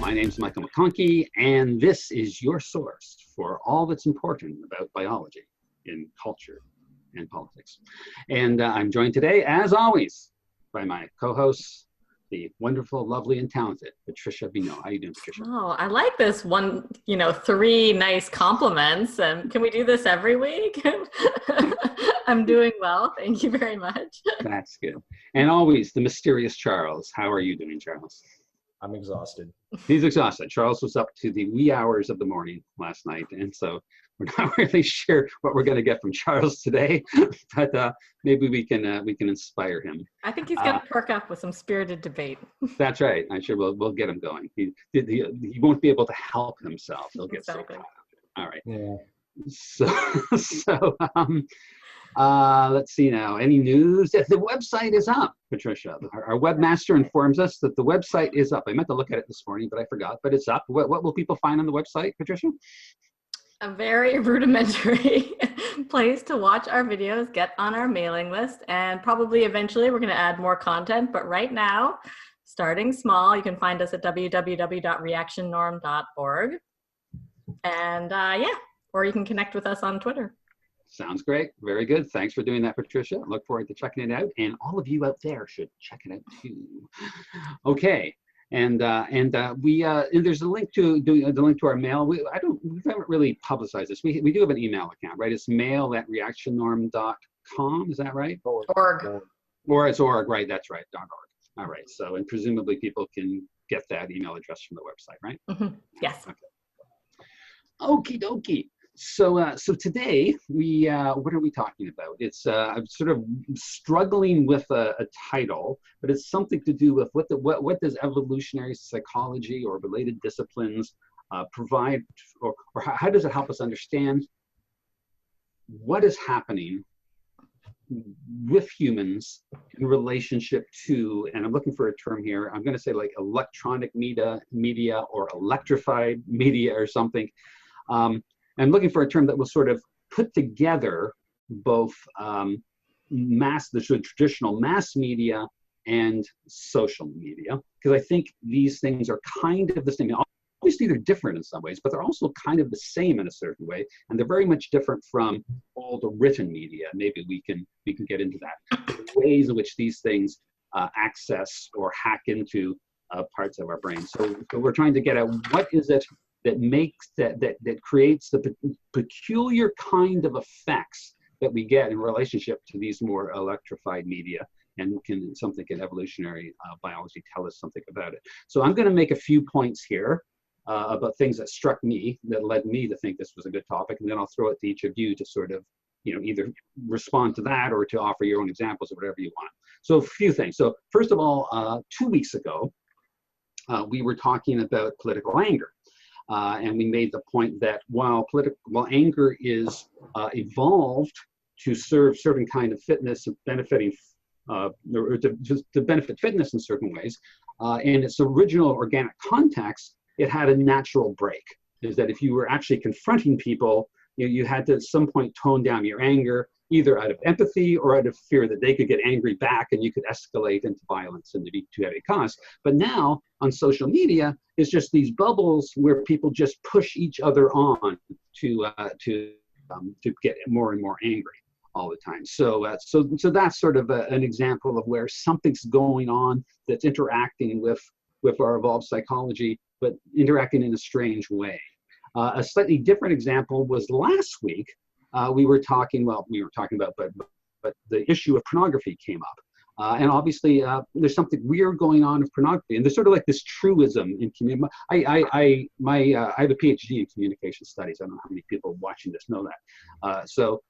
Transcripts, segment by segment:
My name's Michael McConkey, and this is your source for all that's important about biology in culture and politics. And I'm joined today, as always, by my co-hosts, the wonderful, lovely, and talented Patricia Vigneault. How you doing, Patricia? Oh, I like this one, three nice compliments. Can we do this every week? I'm doing well. Thank you very much. That's good. And always the mysterious Charles. How are you doing, Charles? I'm exhausted. He's exhausted. Charles was up to the wee hours of the morning last night, and so we're not really sure what we're going to get from Charles today, but maybe we can inspire him. I think he's going to perk up with some spirited debate. That's right. I'm sure we'll get him going. He won't be able to help himself. He'll get Exactly. so caught up. All right. Yeah. So let's see now. Any news? The website is up, Patricia. Our webmaster informs us that the website is up. I meant to look at it this morning, but I forgot. But it's up. What will people find on the website, Patricia? A very rudimentary place to watch our videos, get on our mailing list, and probably eventually we're going to add more content. But right now, starting small, you can find us at www.reactionnorm.org. And or you can connect with us on Twitter. Sounds great. Very good. Thanks for doing that, Patricia. Look forward to checking it out. And all of you out there should check it out too. Okay. And there's a link to our mail. We haven't really publicized this. We do have an email account, right? It's mail@reactionnorm.com. Is that right? Org. Or it's org, right? That's right. .org. All right. So, and presumably people can get that email address from the website, right? Mm-hmm. Yes. Okay. Okie dokie. So today what are we talking about? It's I'm sort of struggling with a title, but it's something to do with what does evolutionary psychology or related disciplines provide, or how does it help us understand what is happening with humans in relationship to, and I'm looking for a term here, I'm going to say like electronic media or electrified media or something. I'm looking for a term that will sort of put together both the traditional mass media and social media, because I think these things are kind of the same. Obviously, they're different in some ways, but they're also kind of the same in a certain way, and they're very much different from all the written media. Maybe we can get into that. The ways in which these things access or hack into parts of our brain. So we're trying to get at what is it that makes that creates the peculiar kind of effects that we get in relationship to these more electrified media, and can evolutionary biology tell us something about it? So I'm going to make a few points here about things that struck me, that led me to think this was a good topic, and then I'll throw it to each of you to sort of, either respond to that or to offer your own examples or whatever you want. So a few things. So first of all, 2 weeks ago, we were talking about political anger. And we made the point that while anger is evolved to serve certain kind of fitness, benefiting, or to benefit fitness in certain ways, in its original organic context, it had a natural break. Is that if you were actually confronting people, you had to at some point tone down your anger, either out of empathy or out of fear that they could get angry back and you could escalate into violence and to be too heavy cause. But now on social media, it's just these bubbles where people just push each other on to get more and more angry all the time. So that's sort of an example of where something's going on that's interacting with our evolved psychology, but interacting in a strange way. A slightly different example was last week. We were talking about, but the issue of pornography came up. And obviously, there's something weird going on with pornography. And there's sort of like this truism in community. I have a PhD in communication studies. I don't know how many people watching this know that. So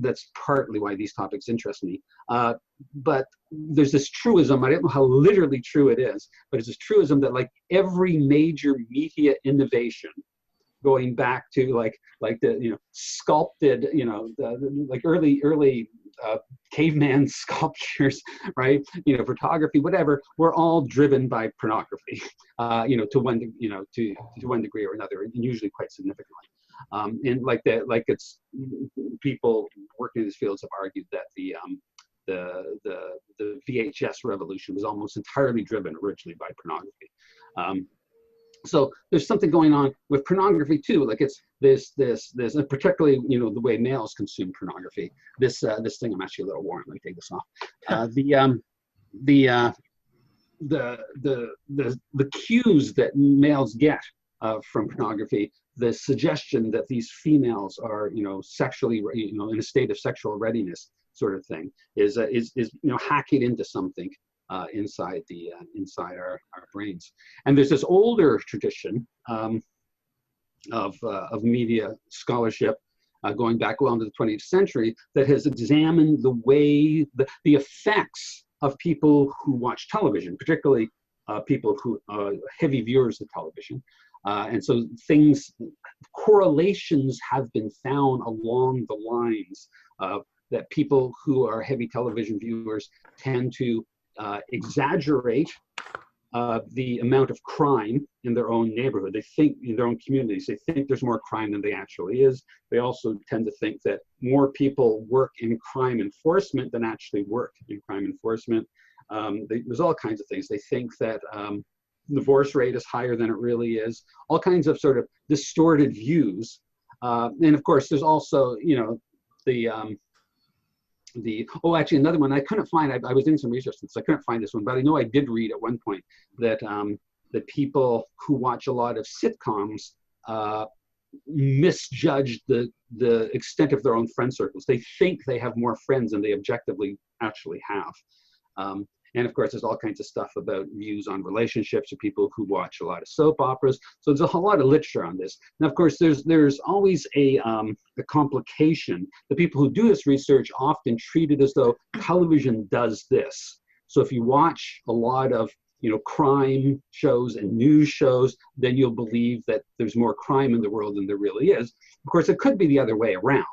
that's partly why these topics interest me. But there's this truism, I don't know how literally true it is, but it's this truism that like every major media innovation, going back to like the sculpted, like early caveman sculptures, right? Photography, whatever, were all driven by pornography, to one degree or another, and usually quite significantly. And it's people working in these fields have argued that the VHS revolution was almost entirely driven originally by pornography. So there's something going on with pornography too. Like it's this, and particularly, you know, the way males consume pornography. This thing, I'm actually a little warm. Let me take this off. The cues that males get from pornography, the suggestion that these females are, you know, sexually, you know, in a state of sexual readiness, sort of thing, is you know, hacking into something inside our brains. And there's this older tradition of media scholarship going back well into the 20th century that has examined the way, the effects of people who watch television, particularly people who heavy viewers of television. And so correlations have been found along the lines that people who are heavy television viewers tend to exaggerate the amount of crime in their own neighborhood. They think, in their own communities, they think there's more crime than there actually is. They also tend to think that more people work in crime enforcement than actually work in crime enforcement. There's all kinds of things. They think that divorce rate is higher than it really is. All kinds of sort of distorted views. And of course, there's also, you know, actually another one I couldn't find. I was doing some research on this. I couldn't find this one, but I know I did read at one point that that people who watch a lot of sitcoms misjudge the extent of their own friend circles. They think they have more friends than they objectively actually have. And of course, there's all kinds of stuff about views on relationships or people who watch a lot of soap operas. So there's a whole lot of literature on this. And of course, there's always a complication. The people who do this research often treat it as though television does this. So if you watch a lot of, you know, crime shows and news shows, then you'll believe that there's more crime in the world than there really is. Of course, it could be the other way around.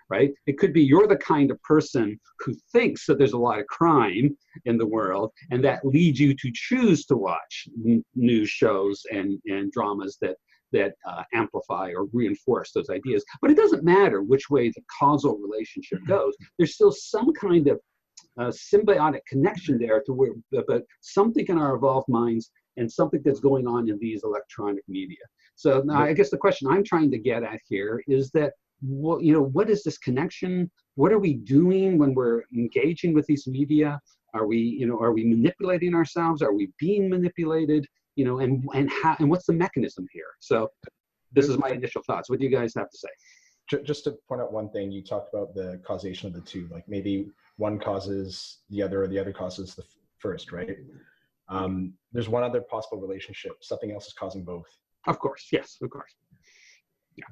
Right? It could be you're the kind of person who thinks that there's a lot of crime in the world, and that leads you to choose to watch news shows and dramas that amplify or reinforce those ideas. But it doesn't matter which way the causal relationship goes. There's still some kind of symbiotic connection there to where, but something in our evolved minds and something that's going on in these electronic media. So now I guess the question I'm trying to get at here is that, well, you know, what is this connection? What are we doing when we're engaging with these media? Are we, you know, are we manipulating ourselves? Are we being manipulated? You know, and how, and what's the mechanism here? So this is my initial thoughts. What do you guys have to say? Just to point out one thing, you talked about the causation of the two, like maybe one causes the other or the other causes the first, right? There's one other possible relationship. Something else is causing both. Of course, yes, of course. Yeah.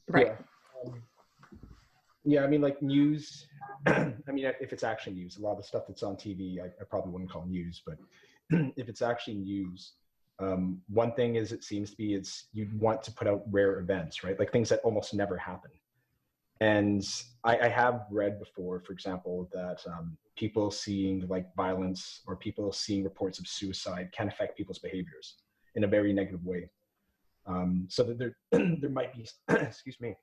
Right. Yeah, I mean, like news, I mean, if it's actually news, a lot of the stuff that's on TV, I probably wouldn't call news, but if it's actually news, one thing is it seems to be, you want to put out rare events, right? Like things that almost never happen. And I have read before, for example, that people seeing like violence or people seeing reports of suicide can affect people's behaviors in a very negative way. So that there might be, excuse me,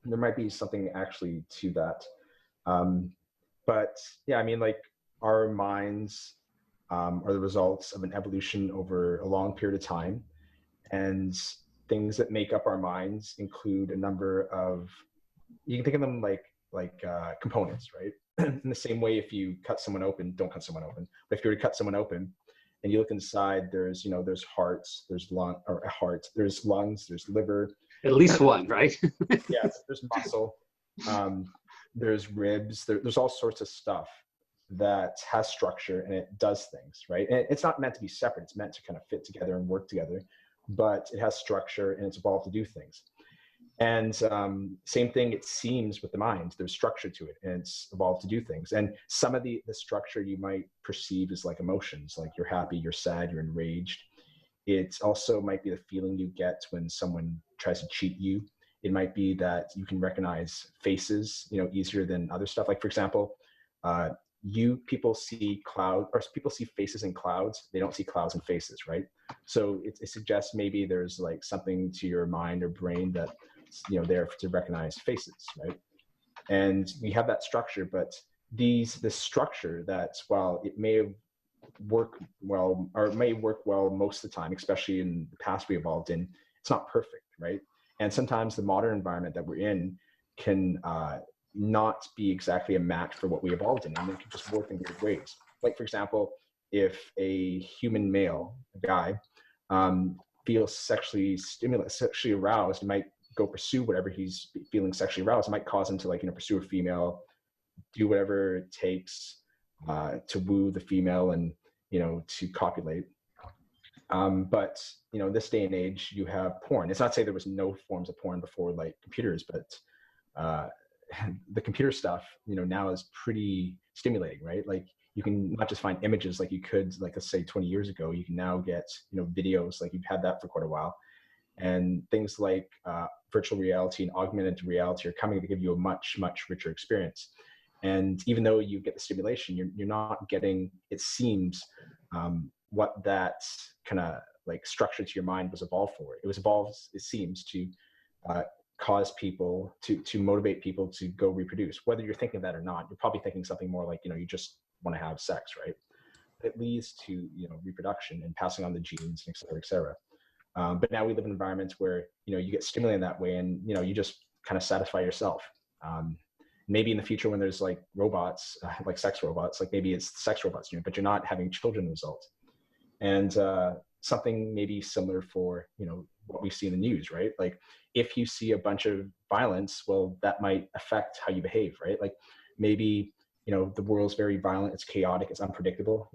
there might be something actually to that. But yeah, I mean, like our minds are the results of an evolution over a long period of time, and things that make up our minds include a number of, you can think of them like components, right? In the same way, if you cut someone open, don't cut someone open, but if you were to cut someone open and you look inside, there's, you know, there's hearts, there's there's lungs, there's liver. At least one, right? Yes, there's muscle, there's ribs, there's all sorts of stuff that has structure and it does things, right? And it's not meant to be separate, it's meant to kind of fit together and work together, but it has structure and it's evolved to do things. And same thing, it seems with the mind, there's structure to it and it's evolved to do things. And some of the structure you might perceive as like emotions, like you're happy, you're sad, you're enraged. It also might be the feeling you get when someone tries to cheat you. It might be that you can recognize faces, you know, easier than other stuff. Like for example, people see faces in clouds. They don't see clouds in faces, right? So it suggests maybe there's like something to your mind or brain that, you know, there to recognize faces, right? And we have that structure, but this structure, that's, while it may have work well, or it may work well most of the time, especially in the past we evolved in. It's not perfect, right? And sometimes the modern environment that we're in can not be exactly a match for what we evolved in, and it can just work in weird ways. Like, for example, if a human male, a guy, feels sexually aroused, he might go pursue whatever he's feeling sexually aroused. It might cause him to, like, pursue a female, do whatever it takes to woo the female and, to copulate. But, this day and age, you have porn. It's not to say there was no forms of porn before, like computers, but the computer stuff, now is pretty stimulating, right? Like, you can not just find images like you could, like, let's say 20 years ago. You can now get, videos, like you've had that for quite a while. And things like virtual reality and augmented reality are coming to give you a much, much richer experience. And even though you get the stimulation, you're not getting, it seems, what that kind of like structure to your mind was evolved for. It was evolved, it seems, to cause people to motivate people to go reproduce. Whether you're thinking that or not, you're probably thinking something more like, you just want to have sex, right? It leads to, reproduction and passing on the genes, et cetera, et cetera. But now we live in environments where, you get stimulated that way, and, you just kind of satisfy yourself. Maybe in the future when there's like robots, like sex robots, like maybe it's sex robots, but you're not having children result. And something maybe similar for, what we see in the news, right? Like, if you see a bunch of violence, well, that might affect how you behave, right? Like, maybe, the world's very violent, it's chaotic, it's unpredictable,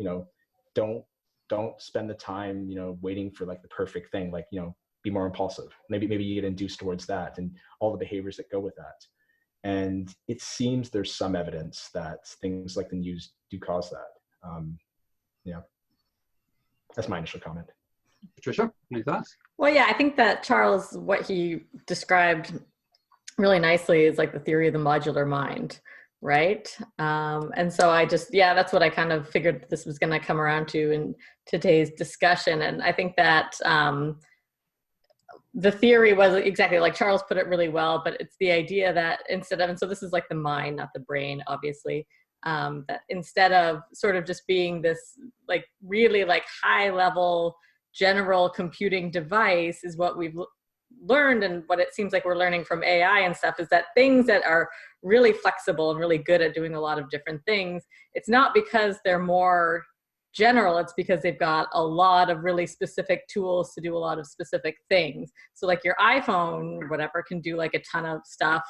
don't spend the time, waiting for like the perfect thing, like, be more impulsive. Maybe you get induced towards that and all the behaviors that go with that. And it seems there's some evidence that things like the news do cause that. Yeah, that's my initial comment. Patricia, any thoughts? Well, yeah, I think that Charles, what he described really nicely is like the theory of the modular mind, right? And so that's what I kind of figured this was going to come around to in today's discussion. And I think that the theory was exactly like Charles put it really well, but it's the idea that and so this is like the mind, not the brain, obviously, that instead of sort of just being this like really like high level general computing device, is what we've learned, and what it seems like we're learning from AI and stuff, is that things that are really flexible and really good at doing a lot of different things, it's not because they're more general, it's because they've got a lot of really specific tools to do a lot of specific things. So like your iPhone, whatever, can do like a ton of stuff,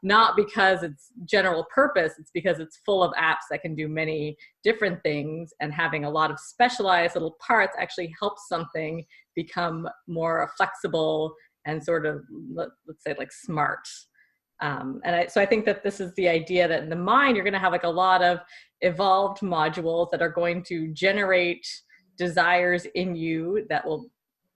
not because it's general purpose, it's because it's full of apps that can do many different things, and having a lot of specialized little parts actually helps something become more flexible and sort of, let's say, like smart. So I think that this is the idea that in the mind, you're going to have like a lot of evolved modules that are going to generate desires in you that will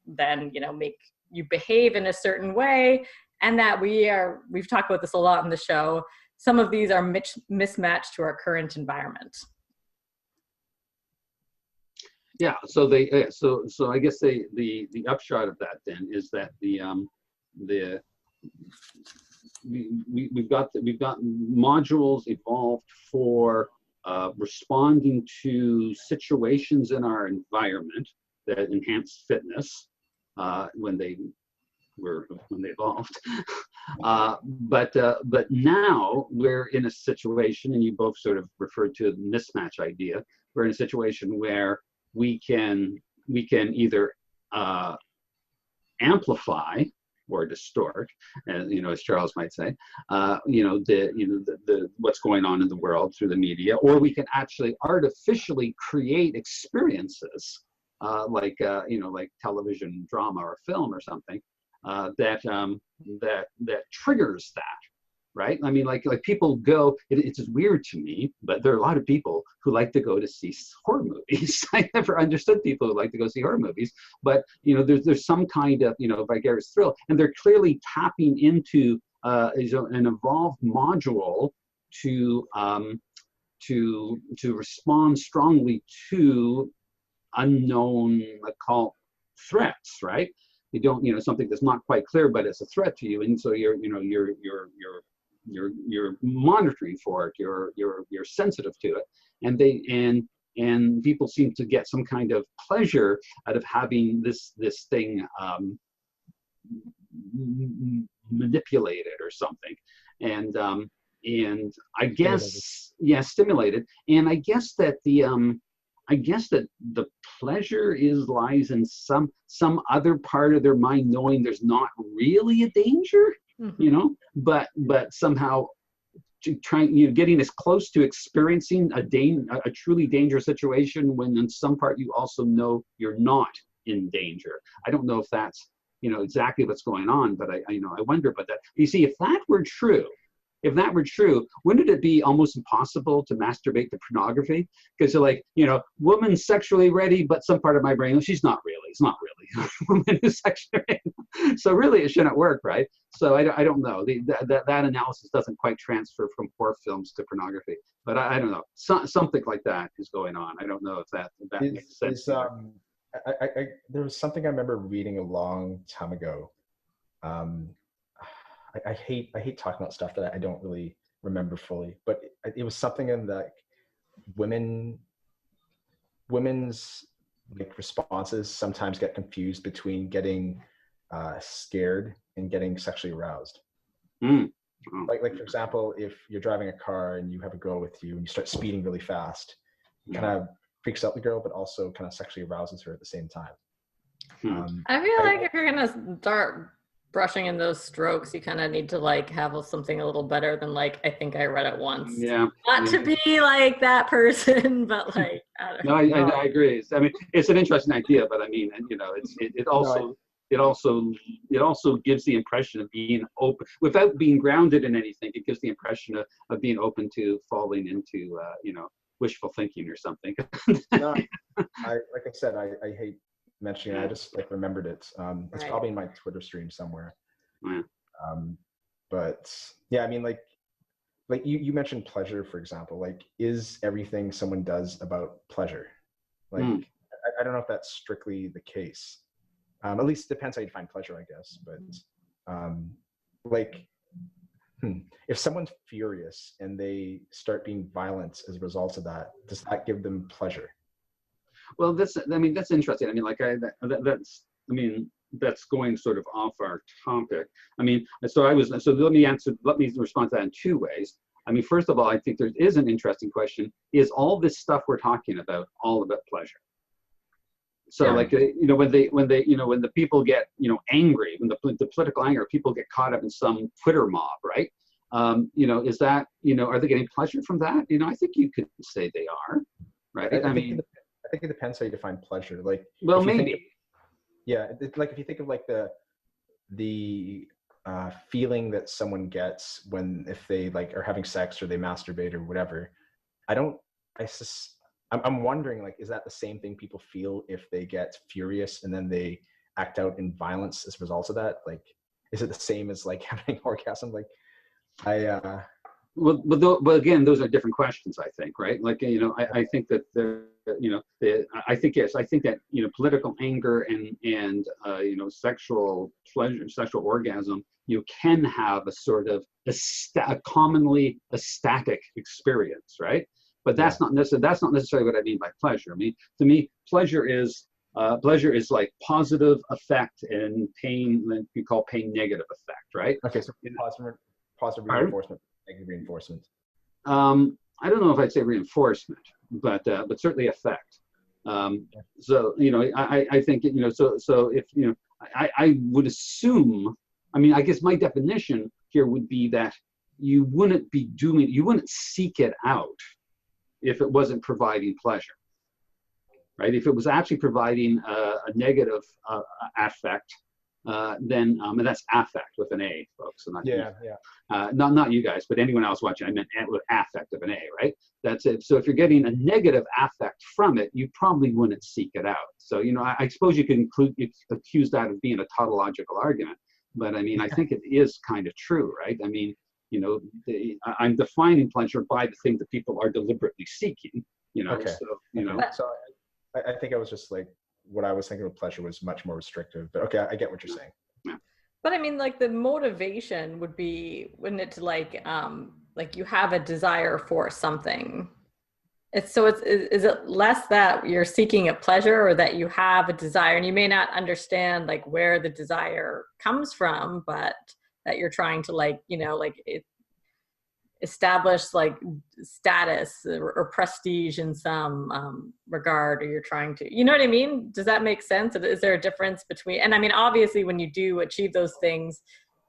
then, make you behave in a certain way. And that we've talked about this a lot in the show, some of these are mismatched to our current environment. Yeah, so so I guess the upshot of that then is that we've got modules evolved for responding to situations in our environment that enhance fitness when they evolved. But now we're in a situation, and you both sort of referred to the mismatch idea. We're in a situation where we can either amplify or distort, as Charles might say, the what's going on in the world through the media, or we can actually artificially create experiences like television drama or film or something that triggers that. Right? I mean, like people go, it's just weird to me, but there are a lot of people who like to go to see horror movies. I never understood people who like to go see horror movies, but there's some kind of vicarious thrill, and they're clearly tapping into an evolved module to respond strongly to unknown occult threats, right? You don't, something that's not quite clear, but it's a threat to you, and so you're monitoring for it. You're sensitive to it, and and people seem to get some kind of pleasure out of having this thing manipulated or something, and I guess stimulated, and I guess that the pleasure lies in some other part of their mind, knowing there's not really a danger, but somehow trying, getting as close to experiencing a truly dangerous situation, when in some part you also know you're not in danger. I don't know if that's exactly what's going on, but I wonder about that. You see, if that were true, wouldn't it be almost impossible to masturbate to pornography? Because you're like, woman's sexually ready, but some part of my brain, she's not really. It's not really. Woman is sexually ready. So really, it shouldn't work, right? So I don't know. That analysis doesn't quite transfer from horror films to pornography. But I don't know. Something like that is going on. I don't know if that makes sense. There was something I remember reading a long time ago. I hate talking about stuff that I don't really remember fully, but it was something in that women's like responses sometimes get confused between getting scared and getting sexually aroused. Mm. Like for example, if you're driving a car and you have a girl with you and you start speeding really fast, it kind of freaks out the girl, but also kind of sexually arouses her at the same time. I feel like if you're gonna start brushing in those strokes, you kind of need to like have something a little better than like, I think I read it once. Yeah. Not to be like that person, but like, I don't know. I agree. I mean, it's an interesting idea, but I mean, it also gives the impression of being open without being grounded in anything. It gives the impression of being open to falling into wishful thinking or something. No, like I said, I hate mentioning it. I just like remembered it. It's probably in my Twitter stream somewhere. Yeah. But yeah, I mean, like you mentioned pleasure, for example. Like, is everything someone does about pleasure? Like, I don't know if that's strictly the case. At least it depends how you define pleasure, I guess. But if someone's furious and they start being violent as a result of that, does that give them pleasure? Well, that's interesting. I mean, that's going sort of off our topic. I mean, let me respond to that in two ways. I mean, first of all, I think there is an interesting question: is all this stuff we're talking about all about pleasure? So, like, when the people get angry, when the political anger, people get caught up in some Twitter mob, right? Is that are they getting pleasure from that? I think you could say they are, right? I think it depends how you define pleasure. Like, well, maybe. Like if you think of like the feeling that someone gets if they like are having sex or they masturbate or whatever, I'm wondering, like, is that the same thing people feel if they get furious and then they act out in violence as a result of that? Like, is it the same as like having orgasm? Like, Well, again, those are different questions, I think, right? Like, I think that I think that political anger and sexual pleasure, sexual orgasm, you can have a sort of a commonly ecstatic experience, right? But that's not necessarily what I mean by pleasure. I mean, to me, pleasure is like positive effect and pain. Then you call pain negative effect, right? Okay, so positive reinforcement, negative reinforcement. I don't know if I'd say reinforcement, but certainly effect. So I think so if I would assume. I mean, I guess my definition here would be that you wouldn't seek it out if it wasn't providing pleasure, right? If it was actually providing a negative affect, then and that's affect with an A, folks. So not you guys, but anyone else watching. I meant with affect of an A, right? That's it. So if you're getting a negative affect from it, you probably wouldn't seek it out. So I suppose you can accuse that of being a tautological argument, but I mean, I think it is kind of true, right? I mean, I'm defining pleasure by the thing that people are deliberately seeking. Okay. So So I think I was just like, what I was thinking of pleasure was much more restrictive, but okay, I get what you're saying. Yeah. But I mean, like, the motivation would be, wouldn't it, like you have a desire for something, Is it less that you're seeking a pleasure or that you have a desire and you may not understand like where the desire comes from, but that you're trying to like, establish like status or prestige in some regard, or you're trying to, you know what I mean? Does that make sense? Is there a difference between, and I mean, obviously when you do achieve those things,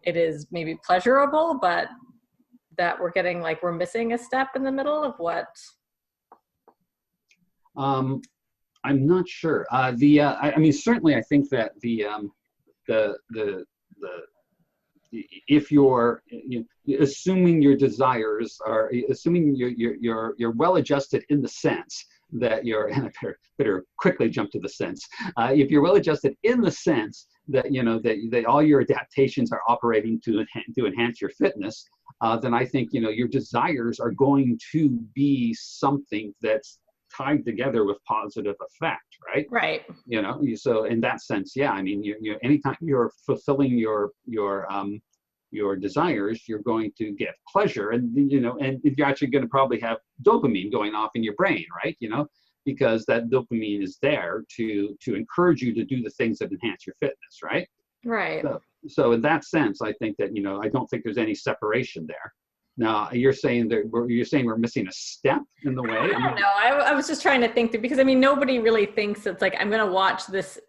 it is maybe pleasurable, but that we're missing a step in the middle of what? I'm not sure. I mean, certainly, I think that the if you're assuming your desires are, assuming you're well adjusted in the sense that you're, and I better quickly jump to the sense. If you're well adjusted in the sense that that all your adaptations are operating to enhance your fitness, then I think your desires are going to be something that's tied together with positive effect, right? Right. So in that sense, yeah, I mean, you anytime you're fulfilling your desires, you're going to get pleasure, and and you're actually going to probably have dopamine going off in your brain, right? Because that dopamine is there to encourage you to do the things that enhance your fitness, right? Right. So in that sense, I think that I don't think there's any separation there. Now you're saying we're missing a step in the way. I don't know. I was just trying to think through, because I mean, nobody really thinks it's like, I'm going to watch this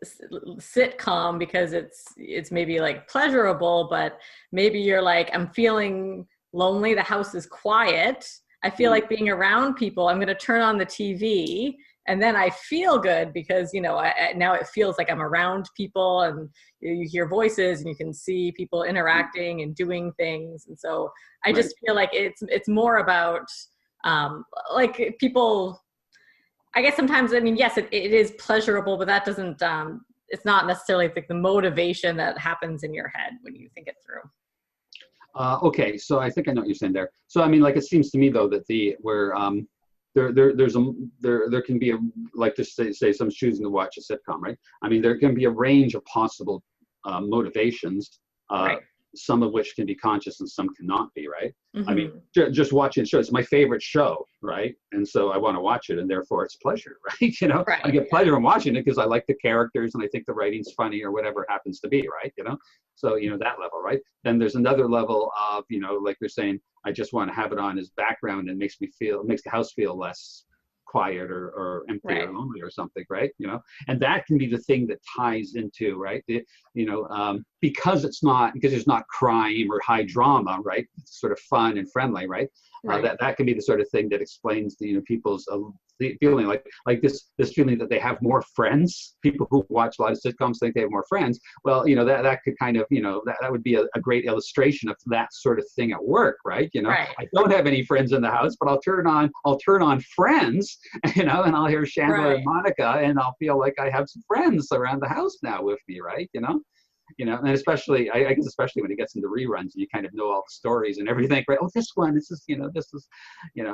sitcom because it's maybe like pleasurable, but maybe you're like, I'm feeling lonely. The house is quiet. I feel like being around people. I'm going to turn on the TV. And then I feel good because, now it feels like I'm around people, and you hear voices and you can see people interacting and doing things. And so I just feel like it's more about like people, I guess sometimes, I mean, yes, it is pleasurable, but that doesn't, it's not necessarily like the motivation that happens in your head when you think it through. Okay, so I think I know what you're saying there. So I mean, like, it seems to me though that there can be like, just say someone's choosing to watch a sitcom, right? I mean, there can be a range of possible motivations, right. Some of which can be conscious and some cannot be, right? Mm-hmm. I mean, just watching shows, it's my favorite show, right? And so I want to watch it, and therefore it's pleasure, right? Right. I get pleasure in watching it because I like the characters and I think the writing's funny or whatever it happens to be, right? So that level, right? Then there's another level of, like you're saying, I just want to have it on as background and makes the house feel less quiet or empty, right, or lonely or something, right? And that can be the thing that ties into, right? Because there's not crime or high drama, right? It's sort of fun and friendly, right? Right. That can be the sort of thing that explains people's feeling like this feeling that they have more friends. People who watch a lot of sitcoms think they have more friends. Well, that could kind of, that would be a great illustration of that sort of thing at work, right? Right. I don't have any friends in the house, but I'll turn on Friends, and I'll hear Chandler, right, and Monica, and I'll feel like I have some friends around the house now with me, right? And especially, I guess, especially when it gets into reruns, and you kind of know all the stories and everything, right? Oh, this is,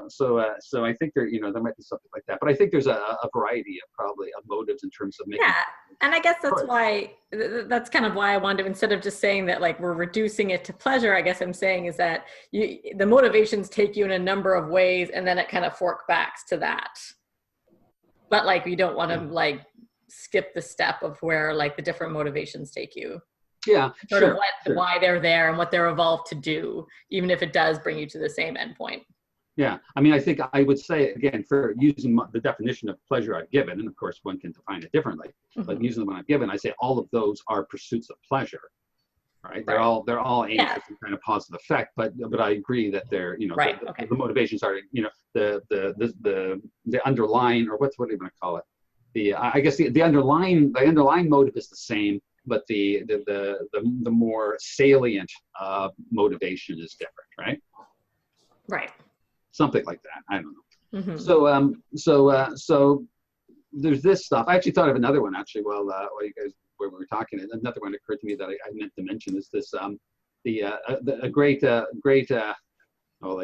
so I think there might be something like that. But I think there's a variety of motives in terms of making. Yeah, and I guess that's kind of why I wanted to, instead of just saying that like we're reducing it to pleasure, I guess I'm saying is that the motivations take you in a number of ways, and then it kind of fork backs to that. But like, we don't want to like skip the step of where like the different motivations take you. Yeah, sort of why they're there and what they're evolved to do, even if it does bring you to the same endpoint. Yeah, I mean, I think I would say, again, for using the definition of pleasure I've given, and of course one can define it differently, but using the one I've given, I say all of those are pursuits of pleasure, right? They're all aimed at some kind of positive effect, but I agree that they're, right, the motivations are, the underlying, or what do you want to call it? I guess the underlying motive is the same, but the more salient motivation is different, right? Right. Something like that. I don't know. Mm-hmm. So there's this stuff. I actually thought of another one actually while you guys we were talking. Another one occurred to me that I meant to mention is this a great I don't know,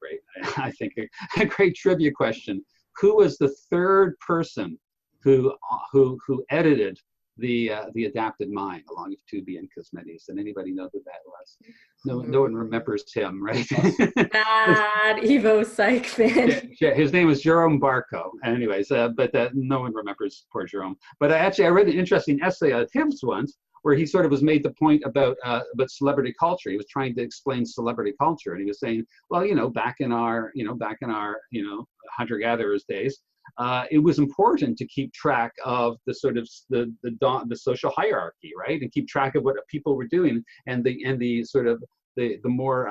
great. I think a great trivia question. Who was the third person who edited the adapted mind, along with Tubi and Cosmedes. Did anybody know who that was? No one remembers him, right? Bad Evo Psych fan. Yeah, his name was Jerome Barco. Anyways, but no one remembers poor Jerome. But I read an interesting essay of him once, where he sort of was made the point about celebrity culture. He was trying to explain celebrity culture, and he was saying, well, back in our hunter-gatherers days, it was important to keep track of the sort of the social hierarchy, right, and keep track of what people were doing, and the sort of the more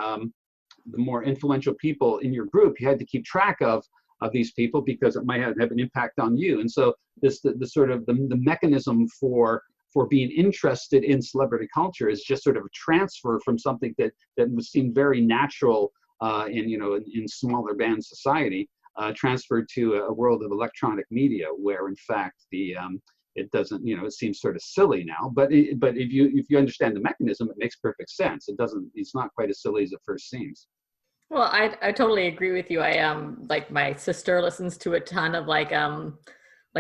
influential people in your group. You had to keep track of these people because it might have an impact on you. And so the sort of the mechanism for being interested in celebrity culture is just sort of a transfer from something that would seem very natural in smaller band society, transferred to a world of electronic media, where in fact it doesn't, it seems sort of silly now, but if you understand the mechanism, it makes perfect sense. It's not quite as silly as it first seems. Well, I totally agree with you. I like, my sister listens to a ton of like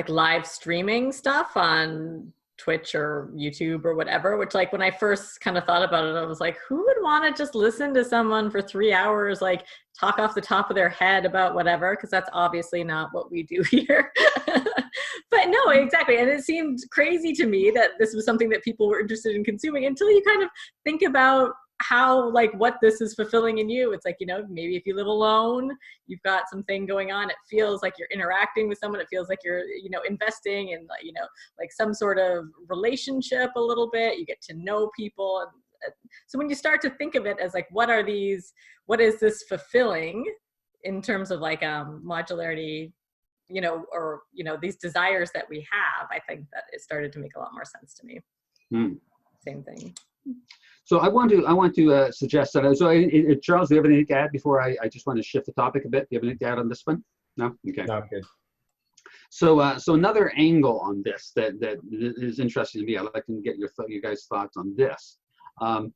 live streaming stuff on Twitch or YouTube or whatever, which, like, when I first kind of thought about it, I was like, who would want to just listen to someone for 3 hours, like talk off the top of their head about whatever? Because that's obviously not what we do here. But no, exactly. And it seemed crazy to me that this was something that people were interested in consuming, until you kind of think about how, like, what this is fulfilling in you. It's like, maybe if you live alone, you've got something going on, it feels like you're interacting with someone, it feels like you're, investing in, like some sort of relationship a little bit, you get to know people. And so when you start to think of it as like, what is this fulfilling in terms of like modularity, or these desires that we have, I think that it started to make a lot more sense to me. Same thing. So I want to suggest that. So Charles, do you have anything to add before I just want to shift the topic a bit? Do you have anything to add on this one? No? Okay. No, good. So another angle on this that is interesting to me, I'd like to get you guys' thoughts on this. I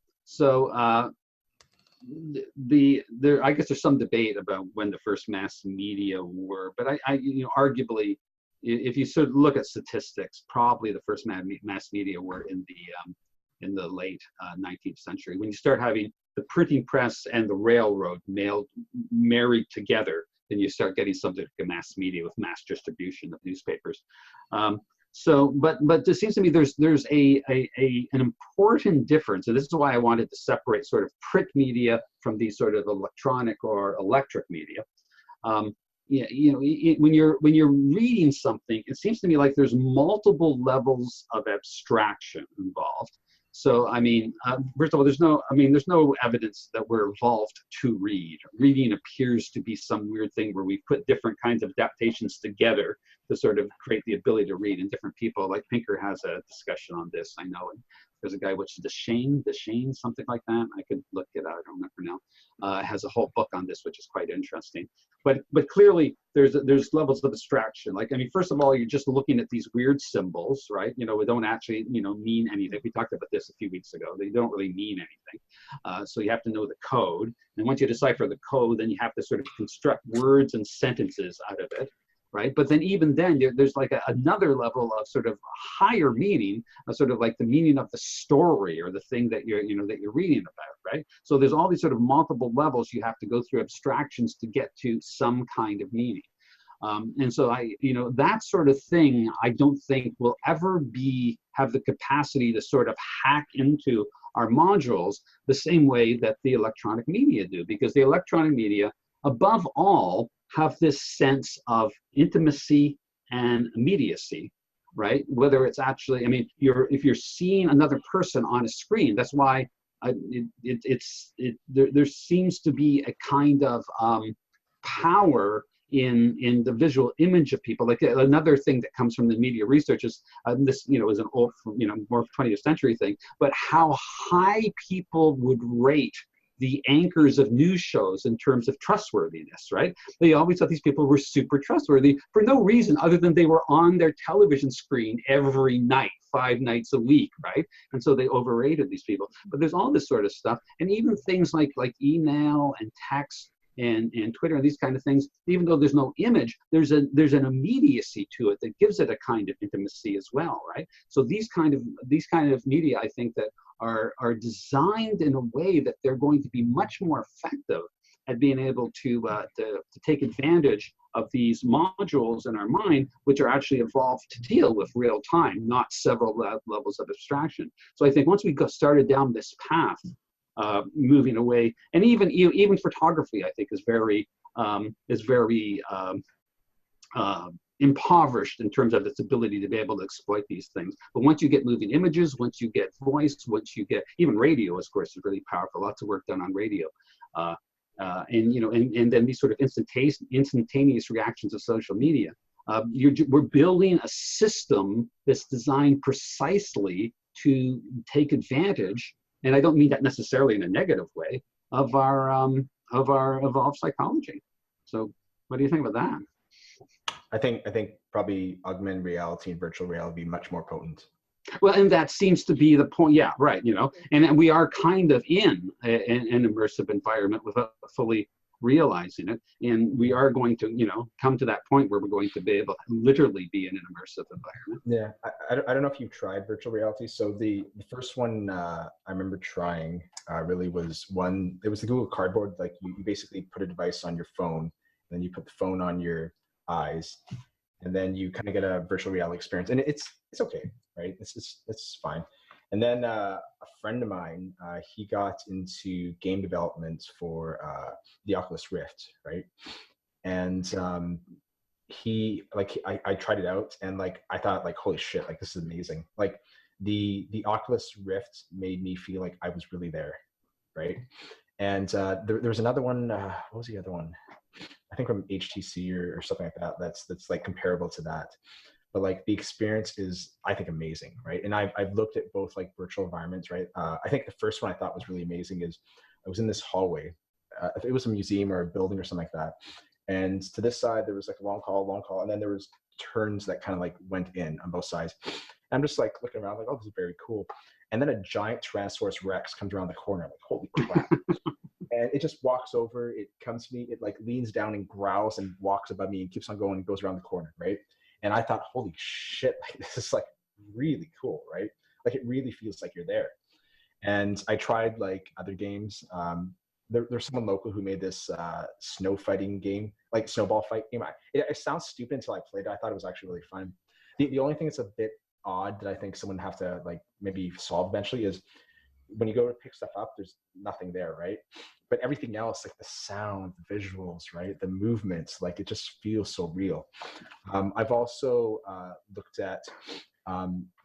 guess there's some debate about when the first mass media were, but arguably, if you sort of look at statistics, probably the first mass media were in the late 19th century, when you start having the printing press and the railroad married together, then you start getting something like a mass media with mass distribution of newspapers. But it seems to me there's an important difference, and this is why I wanted to separate sort of print media from these sort of electronic or electric media. When you're reading something, it seems to me like there's multiple levels of abstraction involved. So, first of all, there's no evidence that we're evolved to read. Reading appears to be some weird thing where we put different kinds of adaptations together to sort of create the ability to read. And different people, like Pinker has a discussion on this, I know. And there's a guy, which is Deshane, something like that. I could look it up, I don't remember now. Has a whole book on this, which is quite interesting. But clearly, there's levels of abstraction. First of all, you're just looking at these weird symbols, right? We don't actually, mean anything. We talked about this a few weeks ago. They don't really mean anything. So you have to know the code. And once you decipher the code, then you have to sort of construct words and sentences out of it, right? But then even then, there's like another level of sort of higher meaning, sort of like the meaning of the story or the thing that you're reading about, right? So there's all these sort of multiple levels you have to go through abstractions to get to some kind of meaning. And so that sort of thing, I don't think will ever have the capacity to sort of hack into our modules the same way that the electronic media do, because the electronic media, above all, have this sense of intimacy and immediacy, right? Whether it's actually, if you're seeing another person on a screen, that's why there seems to be a kind of power in the visual image of people. Like another thing that comes from the media research is this, is an old, more 20th century thing, but how high people would rate the anchors of news shows in terms of trustworthiness, right? They always thought these people were super trustworthy for no reason other than they were on their television screen every night, 5 nights a week, right? And so they overrated these people. But there's all this sort of stuff, and even things like email and text and Twitter and these kind of things, even though there's no image, there's an immediacy to it that gives it a kind of intimacy as well, right? So these kind of media, I think, that are designed in a way that they're going to be much more effective at being able to take advantage of these modules in our mind, which are actually evolved to deal with real time, not several levels of abstraction. So I think once we got started down this path, moving away, and even photography, I think, is very impoverished in terms of its ability to be able to exploit these things. But once you get moving images, once you get voice, once you get even radio, of course, is really powerful. Lots of work done on radio. And then these sort of instantaneous reactions of social media. We're building a system that's designed precisely to take advantage, and I don't mean that necessarily in a negative way, of our evolved psychology. So, what do you think about that? I think probably augmented reality and virtual reality would be much more potent. Well, and that seems to be the point. Yeah, right. And we are kind of in an immersive environment without fully realizing it. And we are going to, come to that point where we're going to be able to literally be in an immersive environment. Yeah, I don't know if you've tried virtual reality. So the first one I remember trying really was one. It was the Google Cardboard. Like you basically put a device on your phone, and then you put the phone on your eyes, and then you kind of get a virtual reality experience, and it's okay, right? It's fine. And then a friend of mine, he got into game development for the Oculus Rift, right? And I tried it out, and I thought holy shit, this is amazing. The Oculus Rift made me feel like I was really there, right? And there was another one. What was the other one? I think from HTC or something like that. That's comparable to that. But the experience is, I think, amazing, right? And I've looked at both virtual environments, right? I think the first one I thought was really amazing is I was in this hallway. It was a museum or a building or something like that. And to this side, there was a long hall, and then there was turns that kind of went in on both sides. And I'm just looking around oh, this is very cool. And then a giant Tyrannosaurus Rex comes around the corner. I'm holy crap. And it just walks over, it comes to me, it leans down and growls and walks above me and keeps on going and goes around the corner, right? And I thought, holy shit, this is really cool, right? It really feels like you're there. And I tried other games. There's someone local who made this snow fighting game, snowball fight game. It sounds stupid until I played it. I thought it was actually really fun. The only thing that's a bit odd that I think someone would have to maybe solve eventually is when you go to pick stuff up, there's nothing there, right? But everything else, the sound, the visuals, right, the movements, it just feels so real. I've also looked at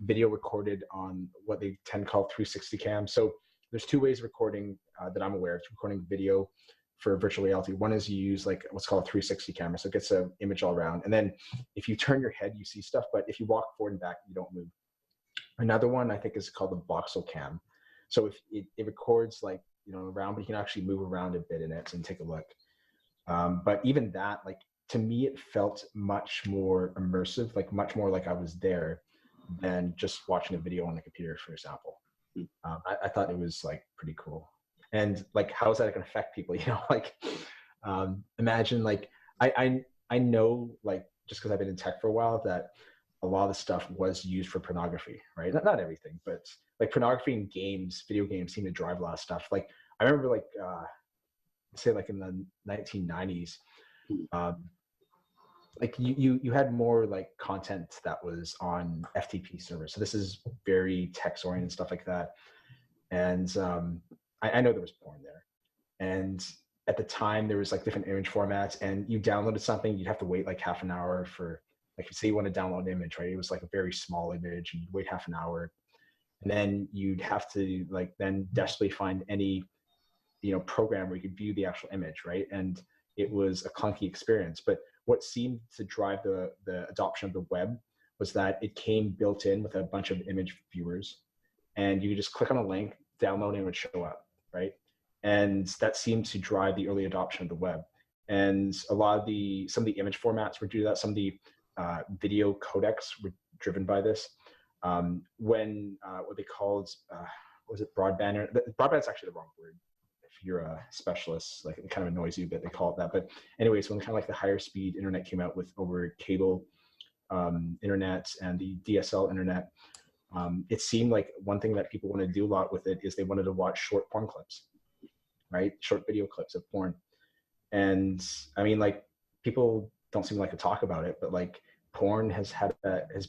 video recorded on what they tend to call 360 cam. So there's two ways of recording that I'm aware of, recording video for virtual reality. One is you use what's called a 360 camera, so it gets an image all around. And then if you turn your head, you see stuff, but if you walk forward and back, you don't move. Another one I think is called the voxel cam. So if it records around, but you can actually move around a bit in it and take a look. But even that, to me, it felt much more immersive, much more I was there than just watching a video on the computer, for example. I thought it was pretty cool. And how is that going to affect people? Imagine I know just because I've been in tech for a while that a lot of the stuff was used for pornography, right? Not everything, but pornography in games, video games seem to drive a lot of stuff. I remember say in the 1990s, you had more content that was on FTP servers. So this is very text oriented stuff like that. And I know there was porn there. And at the time there was different image formats, and you downloaded something, you'd have to wait half an hour for say you want to download an image, right? It was a very small image, and you'd wait half an hour. And then you'd have to then desperately find any, program where you could view the actual image, right? And it was a clunky experience. But what seemed to drive the adoption of the web was that it came built in with a bunch of image viewers, and you could just click on a link, download, and it would show up, right? And that seemed to drive the early adoption of the web. And some of the image formats were due to that. Some of the video codecs were driven by this. When what they called, was it broadband? Broadband is actually the wrong word. I if you're a specialist, like it kind of annoys you that they call it that. But anyways, when kind of like the higher speed internet came out with over cable internet and the DSL internet, it seemed like one thing that people want to do a lot with it is they wanted to watch short porn clips, right? Short video clips of porn. And I mean, like, people don't seem like to talk about it, but like porn has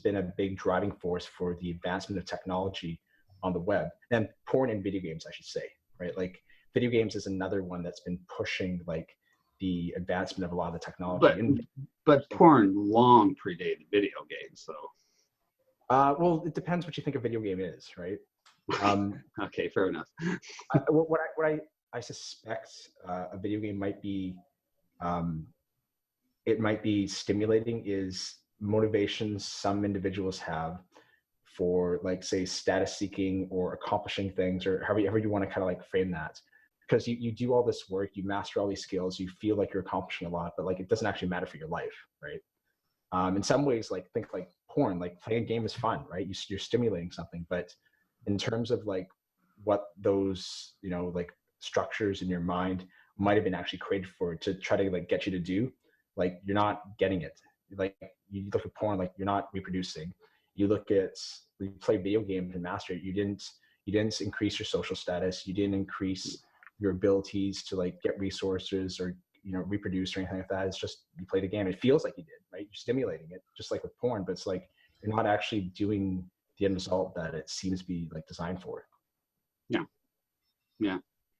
been a big driving force for the advancement of technology on the web, and porn and video games, I should say, right? Like video games is another one that's been pushing like the advancement of a lot of the technology. But porn long predated video games, though. Well, it depends what you think a video game is, right? Okay, fair enough. What I suspect a video game might be, it might be stimulating is motivations some individuals have for, like, say, status seeking or accomplishing things, or however you want to kind of like frame that. Because you do all this work, you master all these skills, you feel like you're accomplishing a lot, but like it doesn't actually matter for your life, right? In some ways, like think like porn, like playing a game is fun, right? You're stimulating something, but in terms of like what those, you know, like structures in your mind might have been actually created for to try to like get you to do, like you're not getting it. Like you look at porn, like you're not reproducing. You play video games and master it. You didn't increase your social status. You didn't increase your abilities to like get resources or, you know, reproduce or anything like that. It's just you play the game. It feels like you did, right? You're stimulating it, just like with porn, but it's like you're not actually doing the end result that it seems to be like designed for. Yeah.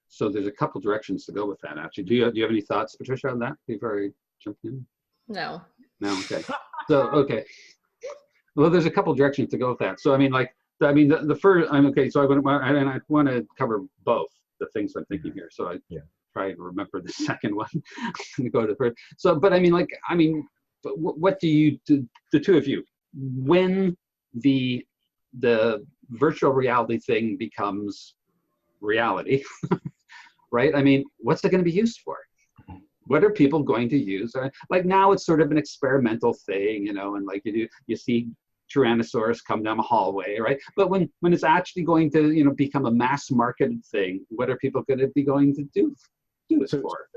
So there's a couple directions to go with that. Actually, do you have any thoughts, Patricia, on that before I jump in? No. Okay. So okay. Well, there's a couple directions to go with that. So I mean, like, the first. I'm okay. So I want to cover both the things I'm thinking here. So I try to remember the second one and go to the first. So, but what do you do, the two of you, when the virtual reality thing becomes reality, right? I mean, what's it going to be used for? What are people going to use? Like now it's sort of an experimental thing, you know, and like you see Tyrannosaurus come down a hallway, right? But when it's actually going to, you know, become a mass marketed thing, what are people going to be going to do it for?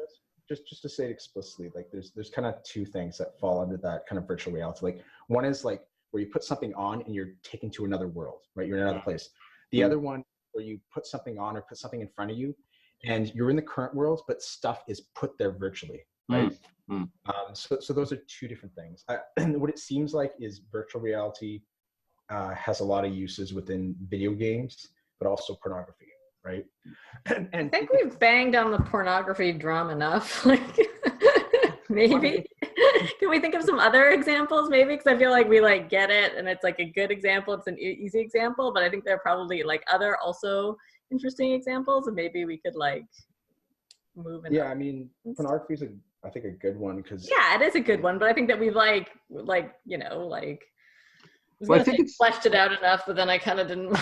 Just to say it explicitly, like there's kind of two things that fall under that kind of virtual reality. Like one is like where you put something on and you're taken to another world, right? You're in another place. The other one where you put something on or put something in front of you and you're in the current world, but stuff is put there virtually, right? So those are two different things. What it seems like is virtual reality has a lot of uses within video games, but also pornography, right? And I think we've banged on the pornography drum enough. Like, maybe. Can we think of some other examples, maybe? Because I feel like we like get it, and it's like a good example. It's an easy example, but I think there are probably like other also interesting examples, and maybe we could like move in. Yeah, I mean, pornography is I think a good one because it is a good one, but I think that we've like you know like I think it's fleshed it out enough, but then I kind of didn't.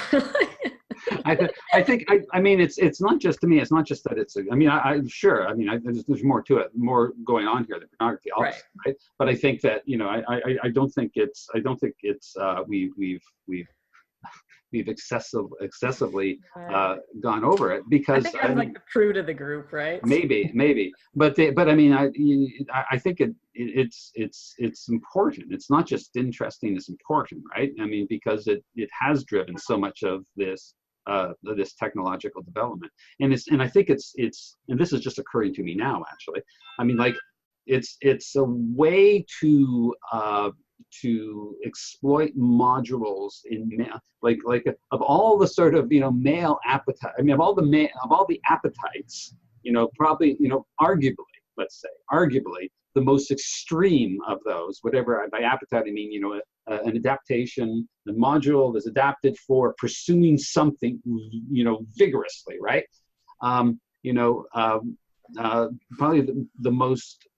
I mean, it's not just to me. It's not just that it's. There's more to it, more going on here than pornography, obviously, right? But I think that, you know, I don't think it's we've excessively gone over it, because I think I'm like the prude of the group, right? Maybe, but I mean, I think it's important. It's not just interesting; it's important, right? I mean, because it has driven so much of this technological development, and I think it's and this is just occurring to me now, actually. I mean, like, it's a way to exploit modules in like of all the sort of, you know, male appetite. I mean, of all the appetites, you know, probably, you know, arguably the most extreme of those, whatever by appetite I mean, you know, an adaptation, the module is adapted for pursuing something, you know, vigorously, right? Probably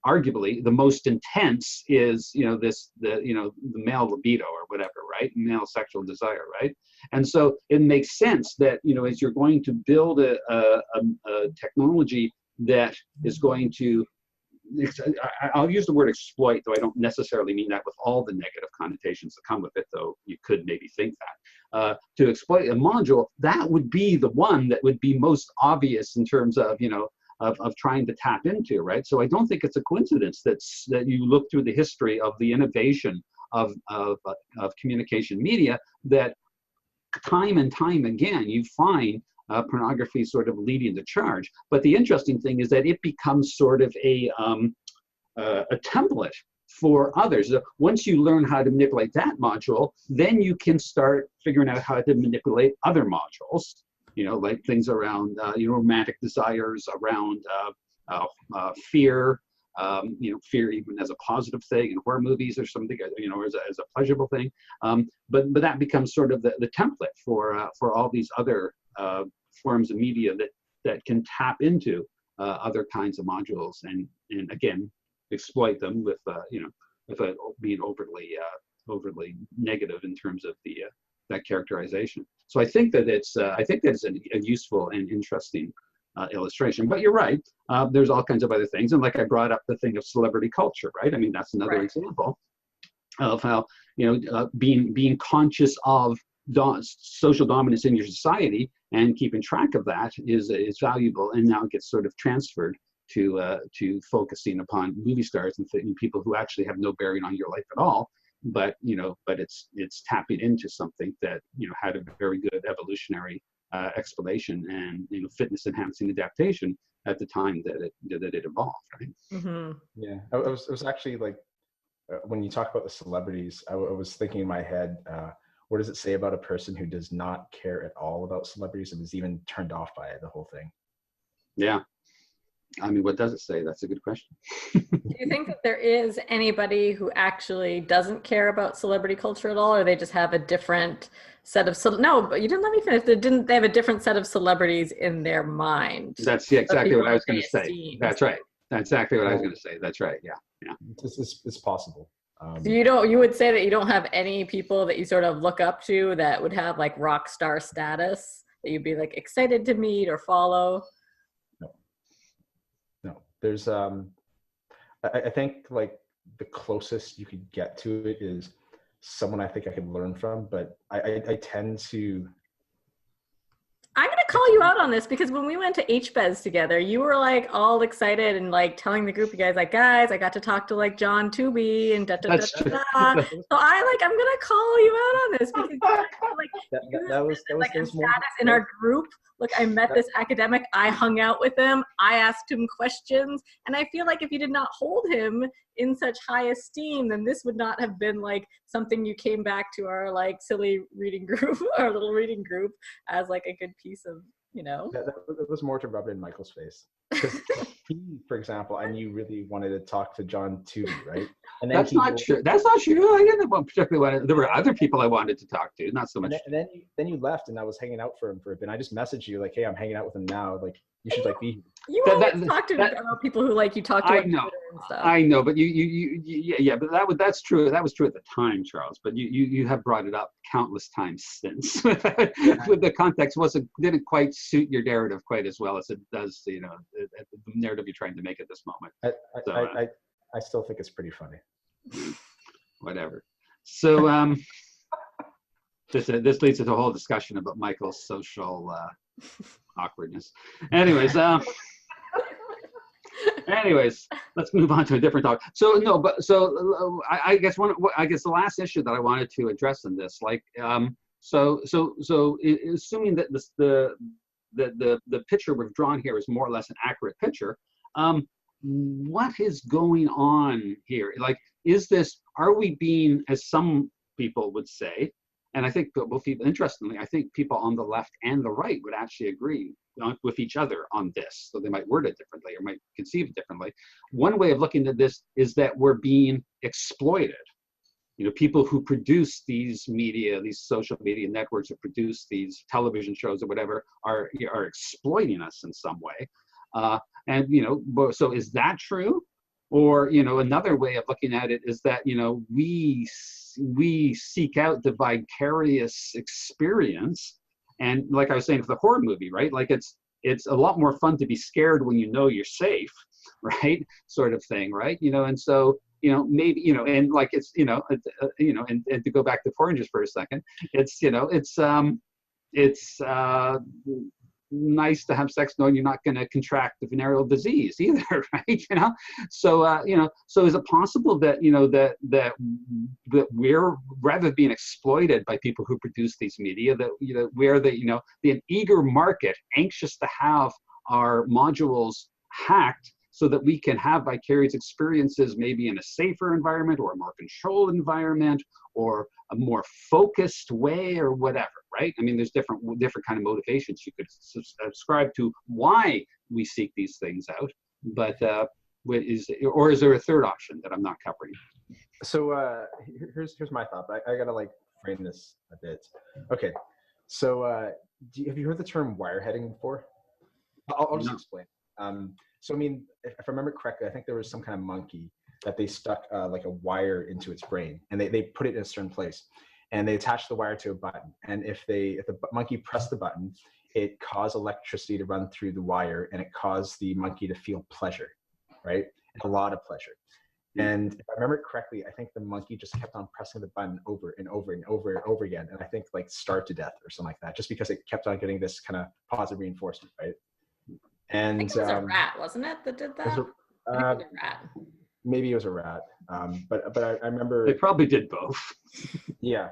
arguably the most intense is, you know, the male libido or whatever, right? Male sexual desire, right? And so it makes sense that, you know, as you're going to build a technology that is going to, I'll use the word exploit, though I don't necessarily mean that with all the negative connotations that come with it, though you could maybe think that. to exploit a module, that would be the one that would be most obvious in terms of, of trying to tap into, right? So I don't think it's a coincidence that you look through the history of the innovation of communication media, that time and time again you find pornography sort of leading the charge. But the interesting thing is that it becomes sort of a template for others. Once you learn how to manipulate that module, then you can start figuring out how to manipulate other modules, like things around, romantic desires, around fear, fear even as a positive thing in horror movies or something, as a pleasurable thing. But that becomes sort of the template for all these other forms of media that can tap into other kinds of modules and again, exploit them with being overly negative in terms of that characterization. So I think that it's a useful and interesting illustration. But you're right. There's all kinds of other things, and like I brought up the thing of celebrity culture, right? I mean, that's another example of how being conscious of social dominance in your society and keeping track of that is valuable, and now it gets sort of transferred to focusing upon movie stars and people who actually have no bearing on your life at all, but it's tapping into something that had a very good evolutionary explanation and fitness enhancing adaptation at the time that it evolved, right? Mm-hmm. Yeah, I was actually like, when you talk about the celebrities, I was thinking in my head, what does it say about a person who does not care at all about celebrities and is even turned off by it, the whole thing? Yeah. I mean, what does it say? That's a good question. Do you think that there is anybody who actually doesn't care about celebrity culture at all, or they just have a different set of no? But you didn't let me finish. They have a different set of celebrities in their mind? That's exactly what I was going to say. That's right. That's exactly what I was going to say. That's right. Yeah. It's possible. So you would say that you don't have any people that you sort of look up to that would have like rock star status that you'd be like excited to meet or follow? No, there's I think like the closest you could get to it is someone I think I could learn from, but I tend to. I'm going to call you out on this because when we went to HBES together, you were like all excited and like telling the group, you guys, like, guys, I got to talk to like John Tooby and da da da da. So I'm going to call you out on this because that was status in our group. Look, I met this academic, I hung out with him, I asked him questions, and I feel like if you did not hold him in such high esteem, then this would not have been like something you came back to our like silly reading group, our little reading group, as like a good piece of, That was more to rub it in Michael's face. Because he, for example, I knew really wanted to talk to John too, right? And then that's not true. That's not true. I didn't particularly want. There were other people I wanted to talk to, not so much. And then you left, and I was hanging out for him for a bit. I just messaged you like, "Hey, I'm hanging out with him now. Like, you should like be here." You always talk to people who like you talk to. I know, and stuff. I know, but yeah, but that's true. That was true at the time, Charles. But you have brought it up countless times since. With the context didn't quite suit your narrative quite as well as it does, the narrative you're trying to make at this moment. I still think it's pretty funny. Whatever. So this leads to a whole discussion about Michael's social awkwardness. Anyways, let's move on to a different talk. I guess the last issue that I wanted to address in this, assuming that the picture we've drawn here is more or less an accurate picture, what is going on here? Like, are we being, as some people would say, and I think both people, interestingly, I think people on the left and the right would actually agree with each other on this. So they might word it differently or might conceive it differently. One way of looking at this is that we're being exploited. People who produce these media, these social media networks that produce these television shows or whatever are exploiting us in some way. So is that true? Or, another way of looking at it is that, we seek out the vicarious experience. And like I was saying for the horror movie, right? Like it's a lot more fun to be scared when you know you're safe, right? Sort of thing, right? And so maybe, and like it's, and to go back to oranges for a second, it's, it's nice to have sex knowing you're not going to contract the venereal disease either, right? So so is it possible that that we're, rather than being exploited by people who produce these media, that we're the an eager market anxious to have our modules hacked so that we can have vicarious experiences, maybe in a safer environment or a more controlled environment or a more focused way or whatever, right? I mean, there's different kind of motivations you could subscribe to why we seek these things out, but is there a third option that I'm not covering? So here's my thought. I gotta like frame this a bit. Okay, so have you heard the term wireheading before? I'll just explain. So I mean, if I remember correctly, I think there was some kind of monkey that they stuck like a wire into its brain, and they put it in a certain place, and they attached the wire to a button. And if the monkey pressed the button, it caused electricity to run through the wire, and it caused the monkey to feel pleasure, right? And a lot of pleasure. And if I remember correctly, I think the monkey just kept on pressing the button over and over and over and over again, and I think like starved to death or something like that, just because it kept on getting this kind of positive reinforcement, right? And I think it was a rat, wasn't it, that did that? I think it was a rat. Maybe it was a rat, but I remember they probably did both. Yeah.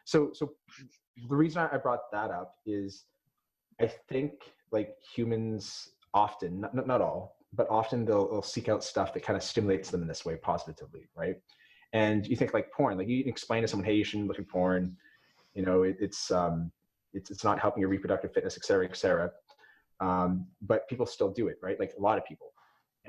So the reason I brought that up is I think like humans often, not all, but often they'll seek out stuff that kind of stimulates them in this way positively, right? And you think like porn, like you can explain to someone, hey, you shouldn't look at porn, it's not helping your reproductive fitness, et cetera, et cetera. But people still do it, right? Like a lot of people.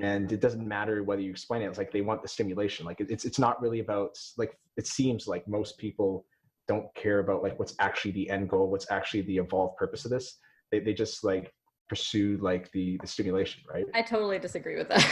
And it doesn't matter whether you explain it. It's like they want the stimulation. Like it's not really about, like, it seems like most people don't care about like what's actually the end goal, what's actually the evolved purpose of this. They just like pursue like the stimulation, right? I totally disagree with that.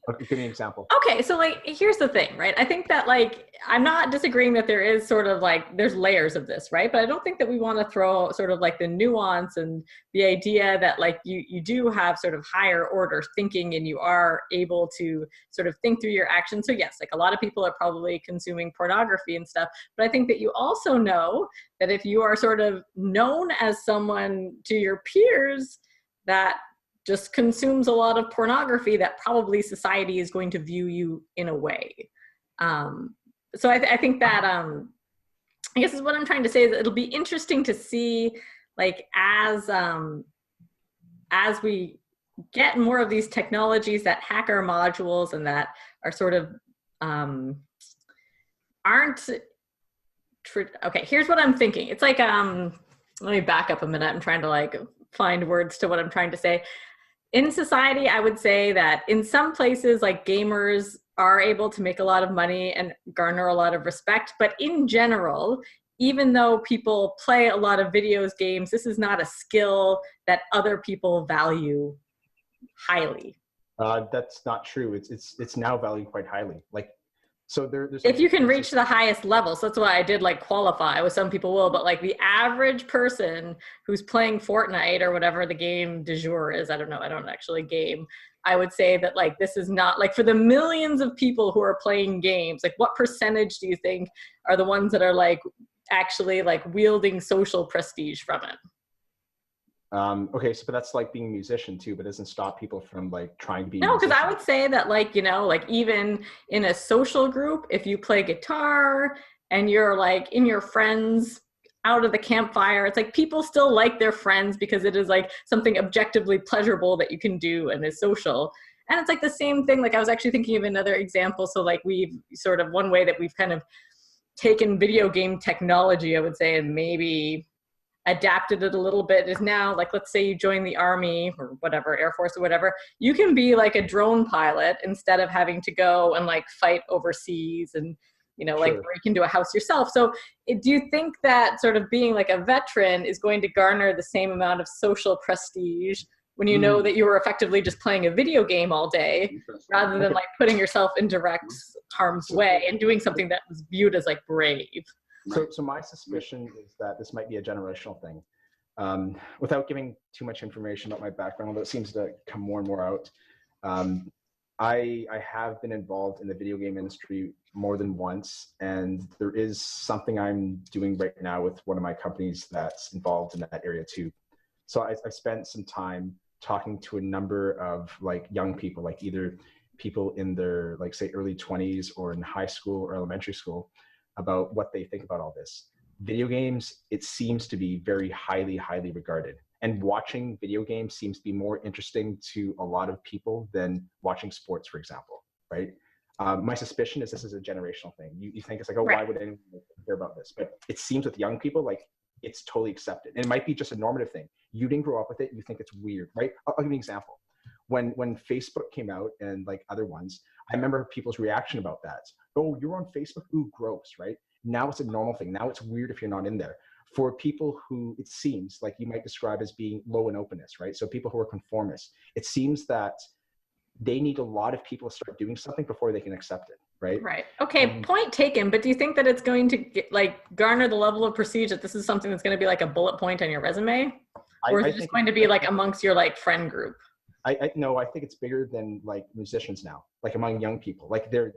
Okay, give me an example. Okay, so like here's the thing, right? I think that like I'm not disagreeing that there is sort of like there's layers of this, right? But I don't think that we want to throw sort of like the nuance and the idea that like you do have sort of higher order thinking and you are able to sort of think through your actions. So yes, like a lot of people are probably consuming pornography and stuff, but I think that you also know that if you are sort of known as someone to your peers that just consumes a lot of pornography, that probably society is going to view you in a way. So I think that, I guess is what I'm trying to say is that it'll be interesting to see, like, as we get more of these technologies that hack our modules and that are sort of, okay, here's what I'm thinking. It's like, let me back up a minute. I'm trying to like find words to what I'm trying to say. In society, I would say that in some places, like gamers are able to make a lot of money and garner a lot of respect. But in general, even though people play a lot of games, this is not a skill that other people value highly. That's not true. It's now valued quite highly. Like, so there's if you can reach the highest level, so that's why I did like qualify with some people will, but like the average person who's playing Fortnite or whatever the game du jour is, I don't know, I don't actually game. I would say that like this is not like for the millions of people who are playing games, like what percentage do you think are the ones that are like actually like wielding social prestige from it? Okay, so but that's like being a musician too, but it doesn't stop people from like trying to be. No, because I would say that like, like even in a social group, if you play guitar and you're like in your friends out of the campfire, it's like people still like their friends because it is like something objectively pleasurable that you can do and is social. And it's like the same thing. Like I was actually thinking of another example. So like we've sort of one way that we've kind of taken video game technology, I would say, and maybe adapted it a little bit is now like, let's say you join the Army or whatever, Air Force or whatever, you can be like a drone pilot instead of having to go and like fight overseas and, like Sure. break into a house yourself. So do you think that sort of being like a veteran is going to garner the same amount of social prestige when you know that you were effectively just playing a video game all day rather than like putting yourself in direct harm's way and doing something that was viewed as like brave? So my suspicion is that this might be a generational thing. Without giving too much information about my background, although it seems to come more and more out, I have been involved in the video game industry more than once, and there is something I'm doing right now with one of my companies that's involved in that area too. So I spent some time talking to a number of like young people, like either people in their like say early 20s or in high school or elementary school, about what they think about all this. Video games, it seems to be very highly regarded. And watching video games seems to be more interesting to a lot of people than watching sports, for example, right? My suspicion is this is a generational thing. You think it's like, oh, Right. why would anyone care about this? But it seems with young people, like it's totally accepted. And it might be just a normative thing. You didn't grow up with it. You think it's weird, right? I'll give you an example. When Facebook came out and like other ones, I remember people's reaction about that. Oh, you're on Facebook? Ooh, gross, right? Now it's a normal thing. Now it's weird if you're not in there. For people who it seems like you might describe as being low in openness, right? So people who are conformists, it seems that they need a lot of people to start doing something before they can accept it, right? Right. Okay, point taken. But do you think that it's going to get, like garner the level of prestige that this is something that's going to be like a bullet point on your resume? Or is it just going to be like amongst your like friend group? No, I think it's bigger than like musicians now, like among young people. Like they're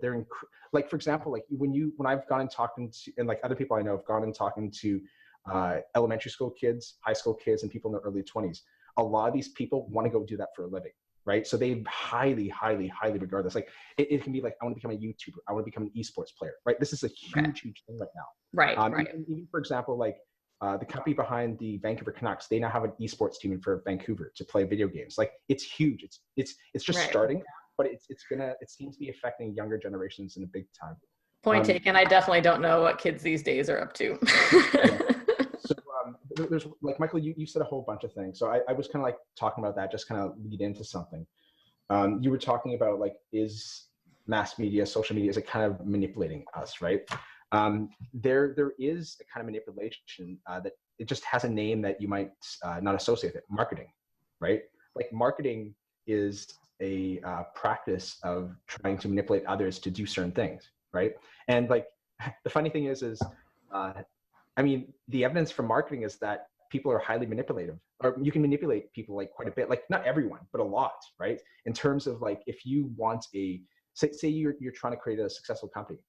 like, for example, like when I've gone and talking to, and like other people I know have gone and talking to elementary school kids, high school kids, and people in their early 20s. A lot of these people want to go do that for a living, right? So they highly regard this. Like it can be like, I want to become a YouTuber. I want to become an esports player, right? This is a huge thing right now. Right, right. Even for example, like the company behind the Vancouver Canucks, they now have an esports team for Vancouver to play video games. Like it's huge. It's just starting, but it seems to be affecting younger generations in a big time. Point taken. I definitely don't know what kids these days are up to. Yeah. So there's like, Michael, you said a whole bunch of things. So I was kind of like talking about that, just kind of lead into something. You were talking about like, is mass media, social media, is it kind of manipulating us, right? There is a kind of manipulation that it just has a name that you might not associate with it. Marketing, right? Like marketing is a practice of trying to manipulate others to do certain things, right? And like the funny thing is I mean, the evidence from marketing is that people are highly manipulative, or you can manipulate people like quite a bit, like not everyone, but a lot, right? In terms of like, if you want say you're trying to create a successful company,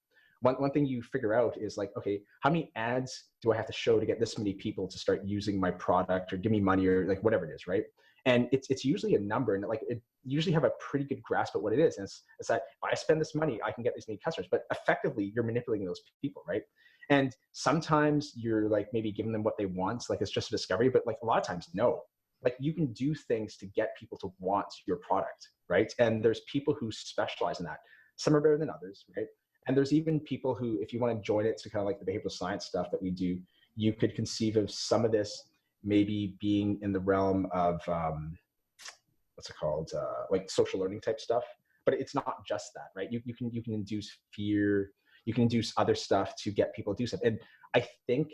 one thing you figure out is like, okay, how many ads do I have to show to get this many people to start using my product or give me money or like whatever it is, right? And it's usually a number, and like it usually have a pretty good grasp of what it is. And it's that if I spend this money, I can get these many customers, but effectively you're manipulating those people, right? And sometimes you're like maybe giving them what they want, like it's just a discovery, but like a lot of times, no. Like you can do things to get people to want your product, right? And there's people who specialize in that. Some are better than others, right? And there's even people who, if you want to join it to kind of like the behavioral science stuff that we do, you could conceive of some of this maybe being in the realm of, what's it called? Like social learning type stuff, but it's not just that, right? You can induce fear, you can induce other stuff to get people to do something. And I think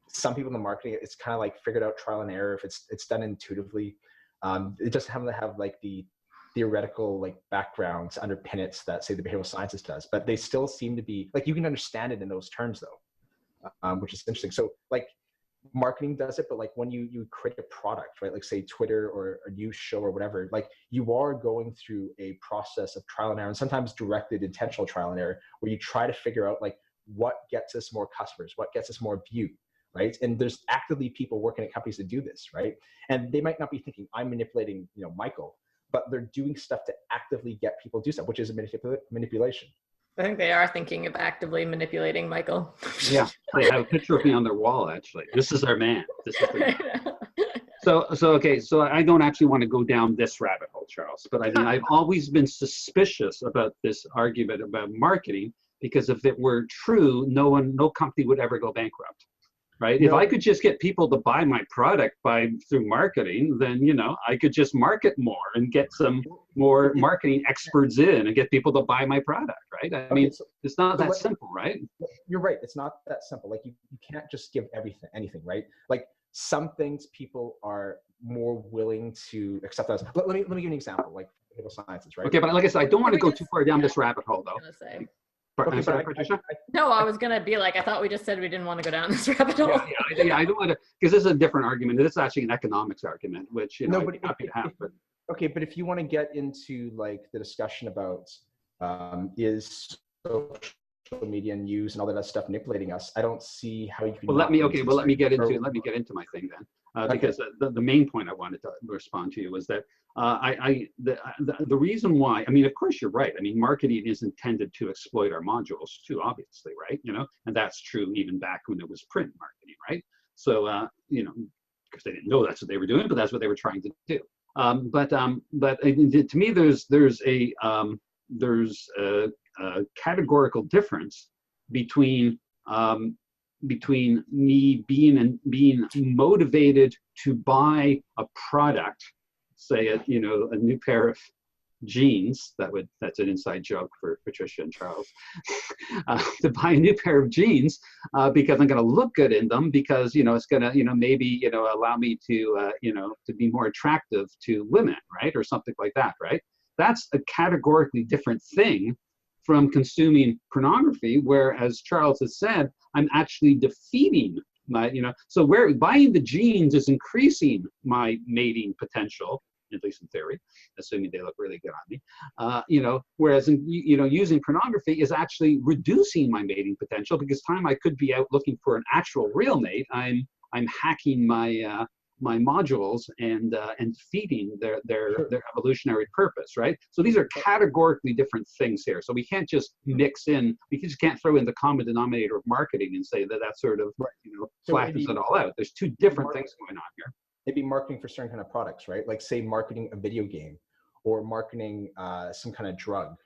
some people in the marketing, it's kind of like figured out trial and error. If it's done intuitively, it doesn't have to have like the theoretical like background to underpin it that say the behavioral sciences does, but they still seem to be like, you can understand it in those terms though, which is interesting. So like marketing does it, but like when you create a product, right? Like say Twitter or a news show or whatever, like you are going through a process of trial and error, and sometimes directed intentional trial and error, where you try to figure out like what gets us more customers, what gets us more view, right? And there's actively people working at companies to do this, right? And they might not be thinking I'm manipulating, Michael, but they're doing stuff to actively get people to do stuff, which is a manipulation. I think they are thinking of actively manipulating Michael. Yeah, they have a picture of me on their wall, actually. This is our man. This is the man. So okay, so I don't actually want to go down this rabbit hole, Charles, but I mean, I've always been suspicious about this argument about marketing, because if it were true, no company would ever go bankrupt. Right? No. If I could just get people to buy my product through marketing, then, I could just market more and get some more marketing experts in and get people to buy my product, right? I mean, it's not that simple, right? You're right. It's not that simple. Like you can't just give anything, right? Like some things people are more willing to accept as. Let me give you an example, like behavioral sciences, right? Okay, but like I said, I don't want to go too far down this rabbit hole, though. Okay, no, I was going to be like, I thought we just said we didn't want to go down this rabbit hole. Yeah, I don't want to, because this is a different argument. This is actually an economics argument, which, no, but I'd be happy to have. Okay, but if you want to get into like the discussion about is social media and news and all that stuff manipulating us, I don't see how you can. Well, not let me go okay. into Well, this, let me get into my thing then, Okay. because the main point I wanted to respond to you was that the reason why, I mean, of course you're right. I mean, marketing is intended to exploit our modules too, obviously, right? You know, and that's true even back when it was print marketing, right? So you know, because they didn't know that's what they were doing, but that's what they were trying to do. But to me, there's a categorical difference between between me being motivated to buy a product, say a new pair of jeans. That's an inside joke for Patricia and Charles. To buy a new pair of jeans because I'm going to look good in them, because it's going to maybe allow me to to be more attractive to women, right, or something like that, right? That's a categorically different thing from consuming pornography, where, as Charles has said, I'm actually defeating my, so where buying the jeans is increasing my mating potential, at least in theory, assuming they look really good on me. Whereas using pornography is actually reducing my mating potential, because time I could be out looking for an actual real mate, I'm hacking my my modules and feeding their evolutionary purpose, right? So these are categorically different things here. So we can't just mix in, we just can't throw in the common denominator of marketing and say that sort of flattens it all out. There's two different things going on here. Maybe marketing for certain kind of products, right? Like say marketing a video game, or marketing some kind of drug,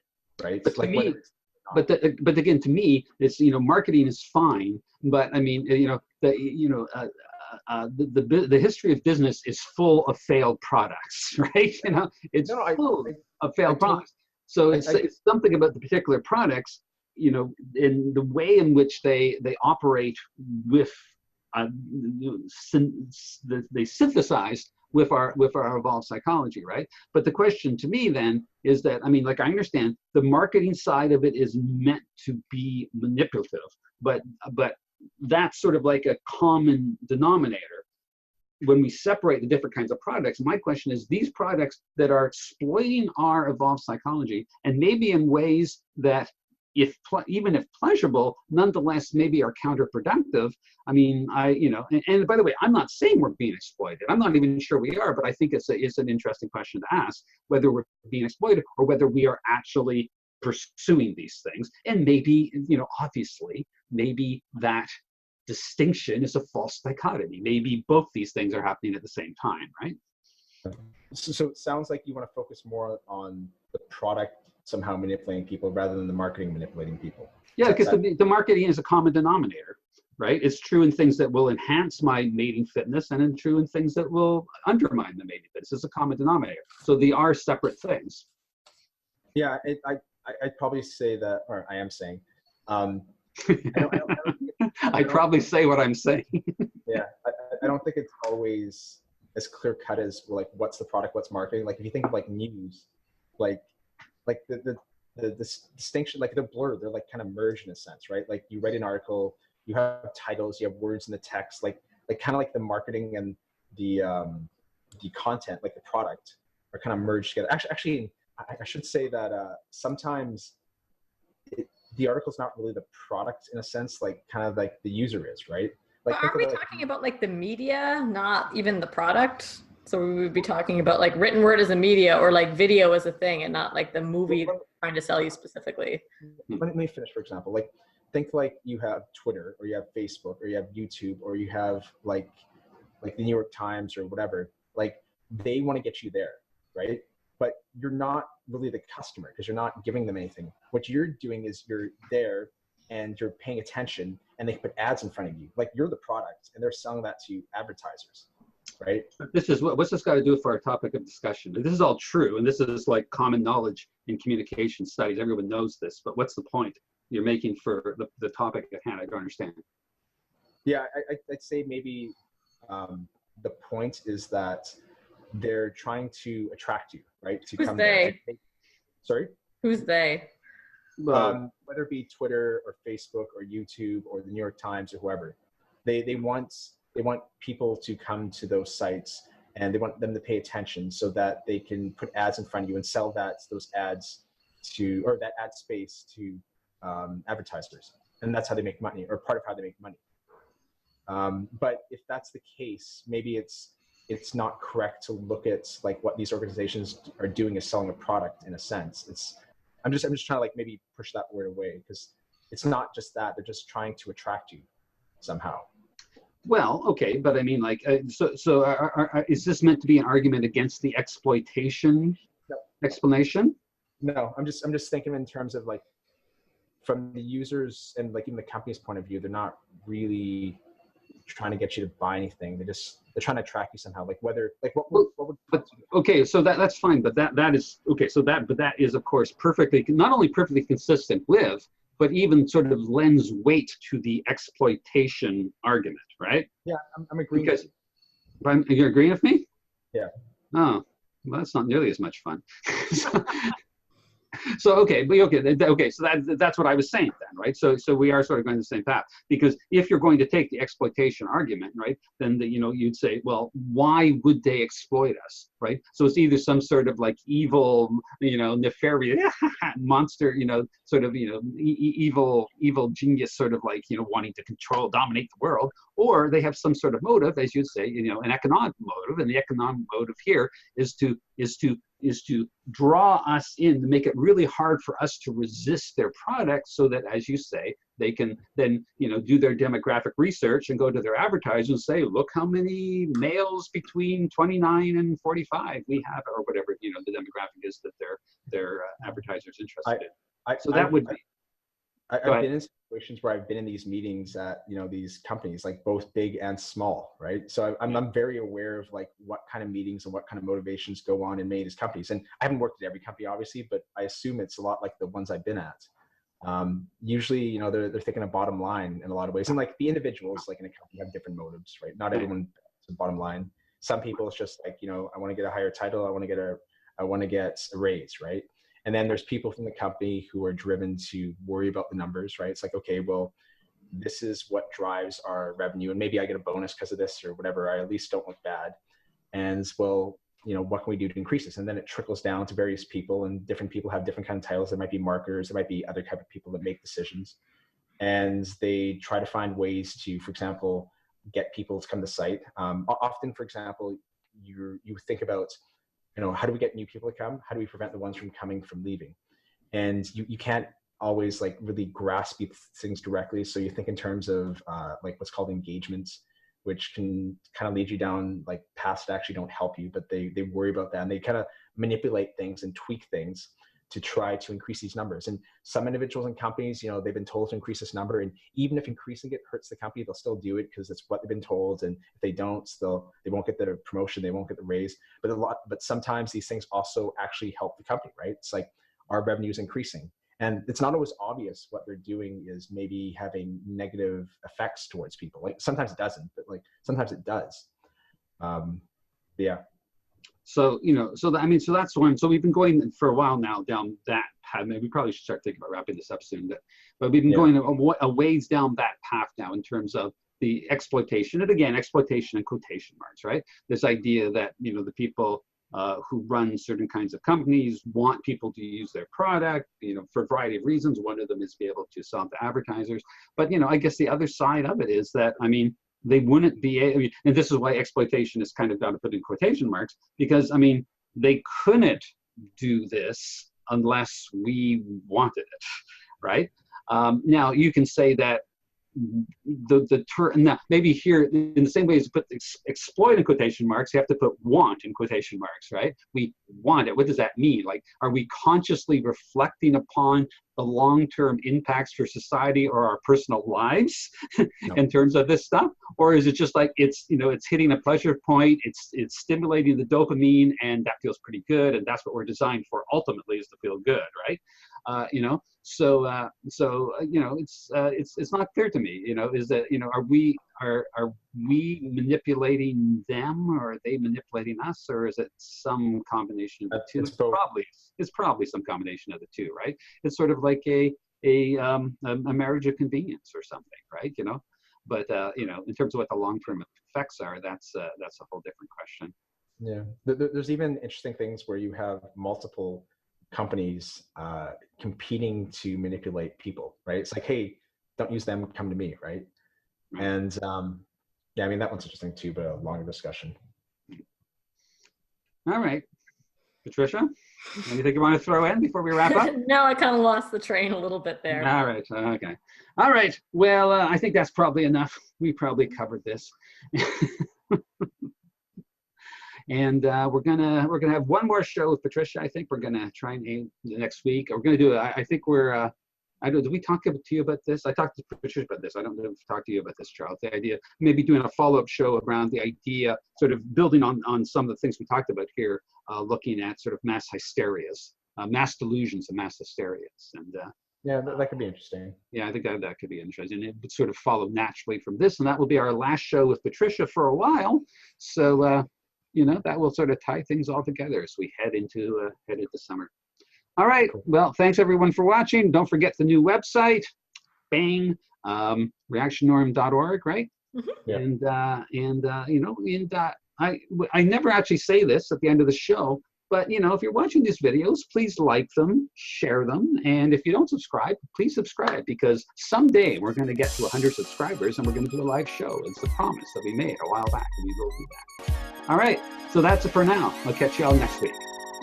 right? But to me, but again, to me, it's marketing is fine, but I mean the history of business is full of failed products, right? It's full of failed products. So it's something about the particular products, in the way in which they operate with, they synthesize with our evolved psychology, right? But the question to me then is that, I mean, like, I understand the marketing side of it is meant to be manipulative, but that's sort of like a common denominator. When we separate the different kinds of products, my question is, these products that are exploiting our evolved psychology, and maybe in ways that, even if pleasurable, nonetheless maybe are counterproductive. I mean, and by the way, I'm not saying we're being exploited. I'm not even sure we are, but I think it's an interesting question to ask, whether we're being exploited or whether we are actually pursuing these things. And maybe, obviously, maybe that distinction is a false dichotomy. Maybe both these things are happening at the same time, right? So it sounds like you want to focus more on the product somehow manipulating people rather than the marketing manipulating people. Yeah, because the marketing is a common denominator, right? It's true in things that will enhance my mating fitness, and it's true in things that will undermine the mating fitness. It's a common denominator. So they are separate things. Yeah, I'd probably say that, or I am saying, I'd probably say what I'm saying. Yeah, I don't think it's always as clear cut as like what's the product, what's marketing. Like if you think of like news, like the distinction, like they're blurred, they're like kind of merged in a sense, right? Like you write an article, you have titles, you have words in the text, like kind of like the marketing and the content, like the product, are kind of merged together. Actually, I should say that sometimes the article's not really the product in a sense, like kind of like the user is, right? Like, but aren't we talking about like the media, not even the product? So we would be talking about like written word as a media, or like video as a thing, and not like the movie trying to sell you specifically. Let me finish, for example. Like, think like you have Twitter, or you have Facebook, or you have YouTube, or you have like the New York Times or whatever. Like they want to get you there, right? But you're not really the customer, because you're not giving them anything. What you're doing is you're there and you're paying attention, and they put ads in front of you. Like you're the product, and they're selling that to advertisers, right? This is what's this got to do for our topic of discussion? This is all true, and this is like common knowledge in communication studies. Everyone knows this, but what's the point you're making for the topic at hand? I don't understand. Yeah, I'd say maybe the point is that they're trying to attract you, right? To Who's come they? there. Sorry? Who's they? Whether it be Twitter or Facebook or YouTube or the New York Times or whoever, they want people to come to those sites and they want them to pay attention so that they can put ads in front of you and sell those ads or that ad space to advertisers. And that's how they make money, or part of how they make money. But if that's the case, maybe it's not correct to look at like what these organizations are doing as selling a product in a sense. I'm just trying to like maybe push that word away, because it's not just that, they're just trying to attract you somehow. Well, okay, but I mean, like, is this meant to be an argument against the exploitation explanation? No, I'm just thinking in terms of like, from the users and like even the company's point of view, they're not really trying to get you to buy anything. They're trying to track you somehow. Like whether, like what would. But okay, so that's fine. But that is okay. So that is of course not only perfectly consistent with, but even sort of lends weight to the exploitation argument, right? Yeah, I'm agreeing. Because you're agreeing with me? Yeah. Oh, well, that's not nearly as much fun. So okay, so that's what I was saying then, right? So we are sort of going the same path, because if you're going to take the exploitation argument, right, then you'd say, well, why would they exploit us, right? So it's either some sort of like evil, nefarious monster, sort of evil genius, sort of like wanting to dominate the world, or they have some sort of motive, as you'd say, an economic motive, and the economic motive here is to draw us in, to make it really hard for us to resist their product, so that, as you say, they can then do their demographic research and go to their advertisers and say, look how many males between 29 and 45 we have, or whatever the demographic is that their advertisers interested in. So that would be. I've been in situations where I've been in these meetings at these companies, like both big and small, right? So I'm very aware of like what kind of meetings and what kind of motivations go on in many of these companies. And I haven't worked at every company, obviously, but I assume it's a lot like the ones I've been at. Usually, they're thinking a bottom line in a lot of ways, and like the individuals, like in a company, have different motives, right? Not everyone has a bottom line. Some people, it's just like I want to get a higher title, I want to get a raise, right? And then there's people from the company who are driven to worry about the numbers, right? It's like, okay, well, this is what drives our revenue, and maybe I get a bonus because of this or whatever. I at least don't look bad. And well, what can we do to increase this? And then it trickles down to various people, and different people have different kind of titles. There might be marketers, there might be other type of people that make decisions. And they try to find ways to, for example, get people to come to the site. Often, for example, you think about, how do we get new people to come? How do we prevent the ones from leaving? And you can't always like really grasp things directly. So you think in terms of like what's called engagements, which can kind of lead you down like paths that actually don't help you, but they worry about that, and they kind of manipulate things and tweak things to try to increase these numbers. And some individuals and companies, they've been told to increase this number, and even if increasing it hurts the company, they'll still do it because it's what they've been told. And if they don't, they won't get the promotion, they won't get the raise. But sometimes these things also actually help the company, right? It's like our revenue is increasing, and it's not always obvious what they're doing is maybe having negative effects towards people. Like sometimes it doesn't, but like sometimes it does. Yeah. So, so that's one. So we've been going for a while now down that path. Maybe we probably should start thinking about wrapping this up soon, but we've been going a ways down that path now in terms of the exploitation. And again, exploitation in quotation marks, right? This idea that, the people who run certain kinds of companies want people to use their product, for a variety of reasons. One of them is to be able to sell to advertisers. But, I guess the other side of it is that, they wouldn't be, and this is why exploitation is kind of got to put in quotation marks, because, they couldn't do this unless we wanted it, right? Now, you can say that the term, now maybe here, in the same way as you put exploit in quotation marks, you have to put want in quotation marks, right? We want it. What does that mean? Like, are we consciously reflecting upon the long-term impacts for society or our personal lives in terms of this stuff? Or is it just like it's hitting a pleasure point, it's stimulating the dopamine, and that feels pretty good, and that's what we're designed for ultimately, is to feel good, right? It's not clear to me, is that, are we manipulating them, or are they manipulating us, or is it some combination of the two? It's probably some combination of the two, right? It's sort of like a marriage of convenience or something, right? But in terms of what the long-term effects are, that's a whole different question. Yeah, there's even interesting things where you have multiple companies competing to manipulate people, right? It's like, hey, don't use them, come to me, right? And yeah, I mean, that one's interesting too, but a longer discussion. All right, Patricia, anything you want to throw in before we wrap up? No, I kind of lost the train a little bit there. All right, okay. All right, well, I think that's probably enough. We probably covered this. And we're gonna have one more show with Patricia. I think we're gonna try and aim the next week. We're gonna do. I think we're. I don't. Did we talk to you about this? I talked to Patricia about this. I don't know if I talked to you about this, Charles. The idea maybe doing a follow-up show around the idea, sort of building on some of the things we talked about here, looking at sort of mass hysterias, mass delusions, and mass hysterias, and. Yeah, that could be interesting. Yeah, I think that could be interesting. It would sort of follow naturally from this, and that will be our last show with Patricia for a while. So. You know, that will sort of tie things all together as we head into summer. All right. Well, thanks everyone for watching. Don't forget the new website, bang, reactionnorm.org, right? Mm-hmm. Yeah. And you know, I never actually say this at the end of the show, but you know, if you're watching these videos, please like them, share them, and if you don't subscribe, please subscribe, because someday we're going to get to 100 subscribers and we're going to do a live show. It's the promise that we made a while back, and we will do that. All right, so that's it for now. I'll catch you all next week.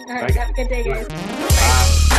All right, have a good day, guys. Bye.